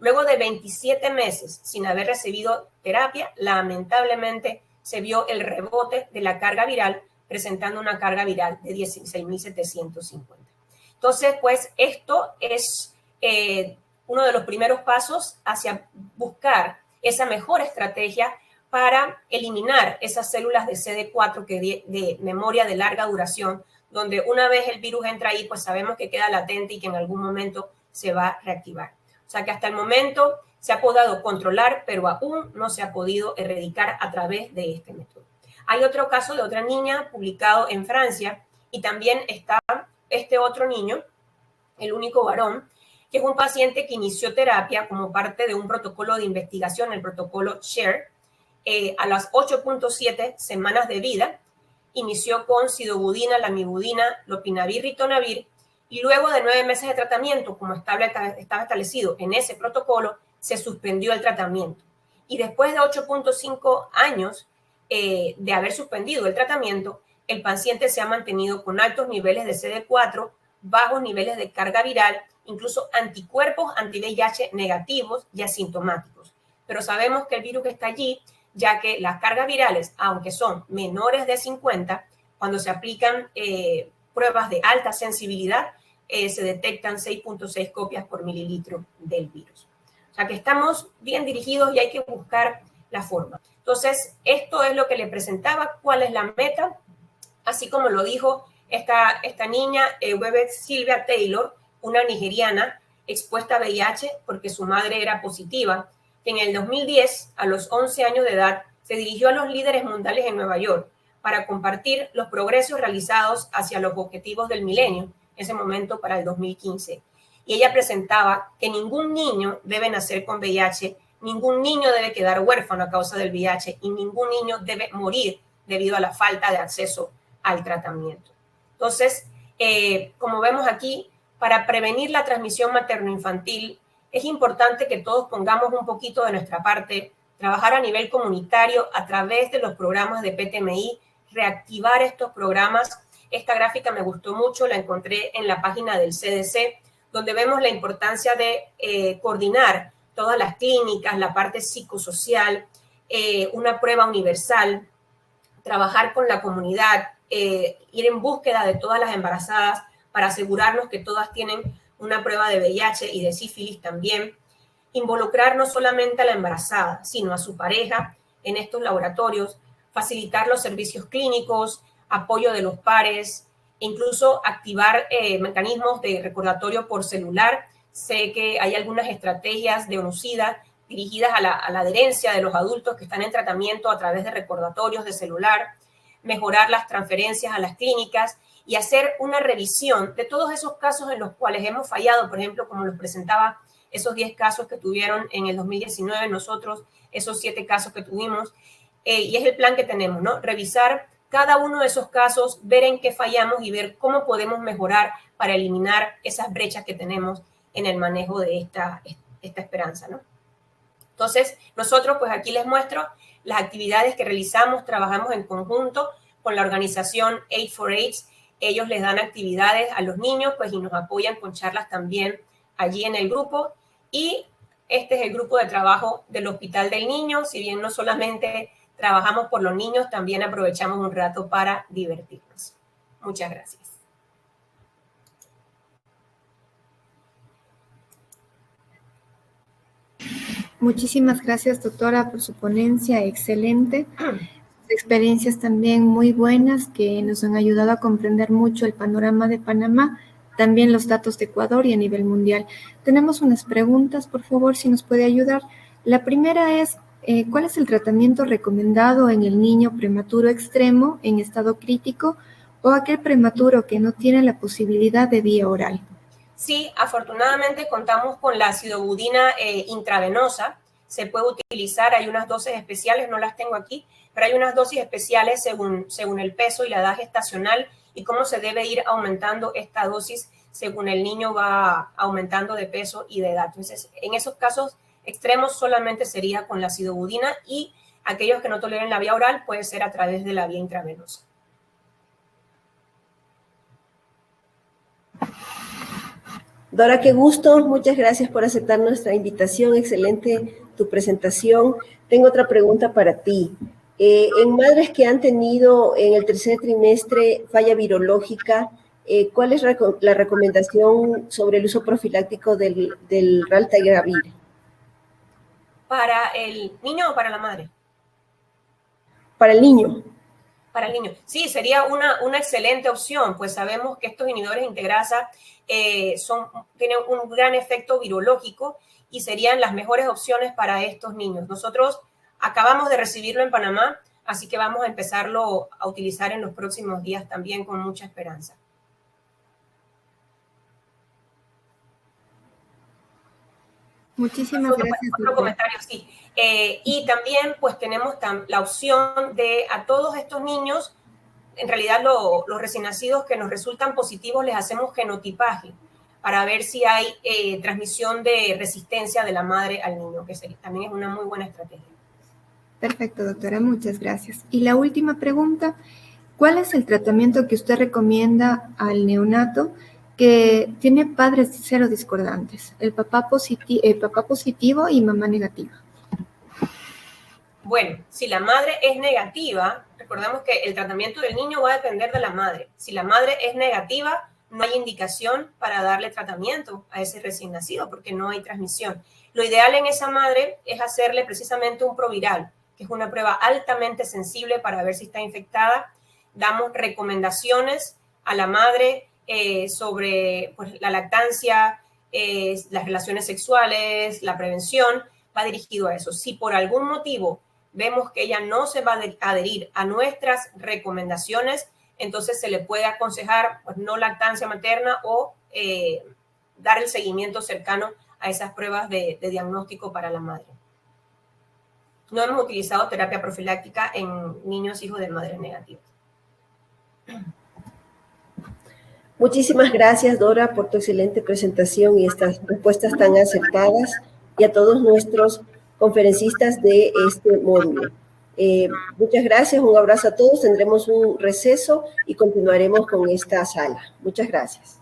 E: Luego de 27 meses sin haber recibido terapia, lamentablemente se vio el rebote de la carga viral, presentando una carga viral de 16.750. Entonces, pues esto es uno de los primeros pasos hacia buscar esa mejor estrategia para eliminar esas células de CD4 de memoria de larga duración, donde una vez el virus entra ahí, pues sabemos que queda latente y que en algún momento se va a reactivar. O sea que hasta el momento se ha podido controlar, pero aún no se ha podido erradicar a través de este método. Hay otro caso de otra niña publicado en Francia y también está este otro niño, el único varón, que es un paciente que inició terapia como parte de un protocolo de investigación, el protocolo SHARE, a las 8.7 semanas de vida. Inició con sidobudina, lamivudina, lopinavir, ritonavir, y luego de 9 meses de tratamiento, como estaba establecido en ese protocolo, se suspendió el tratamiento. Y después de 8.5 años de haber suspendido el tratamiento, el paciente se ha mantenido con altos niveles de CD4, bajos niveles de carga viral, incluso anticuerpos anti-VIH negativos y asintomáticos. Pero sabemos que el virus está allí, ya que las cargas virales, aunque son menores de 50, cuando se aplican pruebas de alta sensibilidad, se detectan 6.6 copias por mililitro del virus. O sea que estamos bien dirigidos y hay que buscar la forma. Entonces, esto es lo que le presentaba, cuál es la meta, así como lo dijo esta niña, Webet Sylvia Taylor, una nigeriana expuesta a VIH porque su madre era positiva, que en el 2010, a los 11 años de edad, se dirigió a los líderes mundiales en Nueva York para compartir los progresos realizados hacia los objetivos del milenio, en ese momento para el 2015. Y ella presentaba que ningún niño debe nacer con VIH, ningún niño debe quedar huérfano a causa del VIH y ningún niño debe morir debido a la falta de acceso al tratamiento. Entonces, como vemos aquí, para prevenir la transmisión materno-infantil, es importante que todos pongamos un poquito de nuestra parte, trabajar a nivel comunitario a través de los programas de PTMI, reactivar estos programas. Esta gráfica me gustó mucho, la encontré en la página del CDC, donde vemos la importancia de coordinar todas las clínicas, la parte psicosocial, una prueba universal, trabajar con la comunidad, ir en búsqueda de todas las embarazadas para asegurarnos que todas tienen una prueba de VIH y de sífilis también, involucrar no solamente a la embarazada, sino a su pareja en estos laboratorios, facilitar los servicios clínicos, apoyo de los pares, incluso activar mecanismos de recordatorio por celular. Sé que hay algunas estrategias de ONUCIDA dirigidas a la adherencia de los adultos que están en tratamiento a través de recordatorios de celular, mejorar las transferencias a las clínicas y hacer una revisión de todos esos casos en los cuales hemos fallado, por ejemplo, como los presentaba, esos 10 casos que tuvieron en el 2019, nosotros, esos 7 casos que tuvimos, y es el plan que tenemos, ¿no? Revisar cada uno de esos casos, ver en qué fallamos y ver cómo podemos mejorar para eliminar esas brechas que tenemos en el manejo de esta esperanza, ¿no? Entonces, nosotros, pues aquí les muestro las actividades que realizamos, trabajamos en conjunto con la organización Aid for AIDS. Ellos les dan actividades a los niños, pues, y nos apoyan con charlas también allí en el grupo. Y este es el grupo de trabajo del Hospital del Niño. Si bien no solamente trabajamos por los niños, también aprovechamos un rato para divertirnos. Muchas gracias.
B: Muchísimas gracias, doctora, por su ponencia excelente. Experiencias también muy buenas que nos han ayudado a comprender mucho el panorama de Panamá, también los datos de Ecuador y a nivel mundial. Tenemos unas preguntas, por favor, si nos puede ayudar. La primera es, ¿cuál es el tratamiento recomendado en el niño prematuro extremo en estado crítico o aquel prematuro que no tiene la posibilidad de vía oral?
E: Sí, afortunadamente contamos con la sidobudina intravenosa. se puede utilizar. Hay unas dosis especiales, no las tengo aquí, pero hay unas dosis especiales según el peso y la edad gestacional y cómo se debe ir aumentando esta dosis según el niño va aumentando de peso y de edad. Entonces, en esos casos extremos solamente sería con la sidobudina, y aquellos que no toleren la vía oral puede ser a través de la vía intravenosa.
A: Dora, qué gusto. Muchas gracias por aceptar nuestra invitación. Excelente tu presentación. Tengo otra pregunta para ti. En madres que han tenido en el tercer trimestre falla virológica, ¿cuál es la recomendación sobre el uso profiláctico del Raltegravir?
E: ¿Para el niño o para la madre?
A: Para el niño.
E: Para el niño. Sí, sería una excelente opción, pues sabemos que estos inhibidores de integrasa tienen un gran efecto virológico y serían las mejores opciones para estos niños. Nosotros acabamos de recibirlo en Panamá, así que vamos a empezarlo a utilizar en los próximos días también con mucha esperanza.
B: Muchísimas gracias.
E: Otro comentario, sí. Y también pues tenemos la opción de a todos estos niños, en realidad los recién nacidos que nos resultan positivos, les hacemos genotipaje para ver si hay transmisión de resistencia de la madre al niño, que también es una muy buena estrategia.
B: Perfecto, doctora, muchas gracias. Y la última pregunta, ¿cuál es el tratamiento que usted recomienda al neonato que tiene padres serodiscordantes, el papá positivo y mamá negativa?
E: Bueno, si la madre es negativa, recordemos que el tratamiento del niño va a depender de la madre. Si la madre es negativa, no hay indicación para darle tratamiento a ese recién nacido porque no hay transmisión. Lo ideal en esa madre es hacerle precisamente un proviral, que es una prueba altamente sensible para ver si está infectada. Damos recomendaciones a la madre sobre pues, la lactancia, las relaciones sexuales, la prevención, va dirigido a eso. Si por algún motivo vemos que ella no se va a adherir a nuestras recomendaciones, entonces se le puede aconsejar pues, no lactancia materna o dar el seguimiento cercano a esas pruebas de diagnóstico para la madre. No hemos utilizado terapia profiláctica en niños hijos de madres negativas.
A: Muchísimas gracias, Dora, por tu excelente presentación y estas respuestas tan acertadas, y a todos nuestros conferencistas de este módulo. Muchas gracias, un abrazo a todos, tendremos un receso y continuaremos con esta sala. Muchas gracias.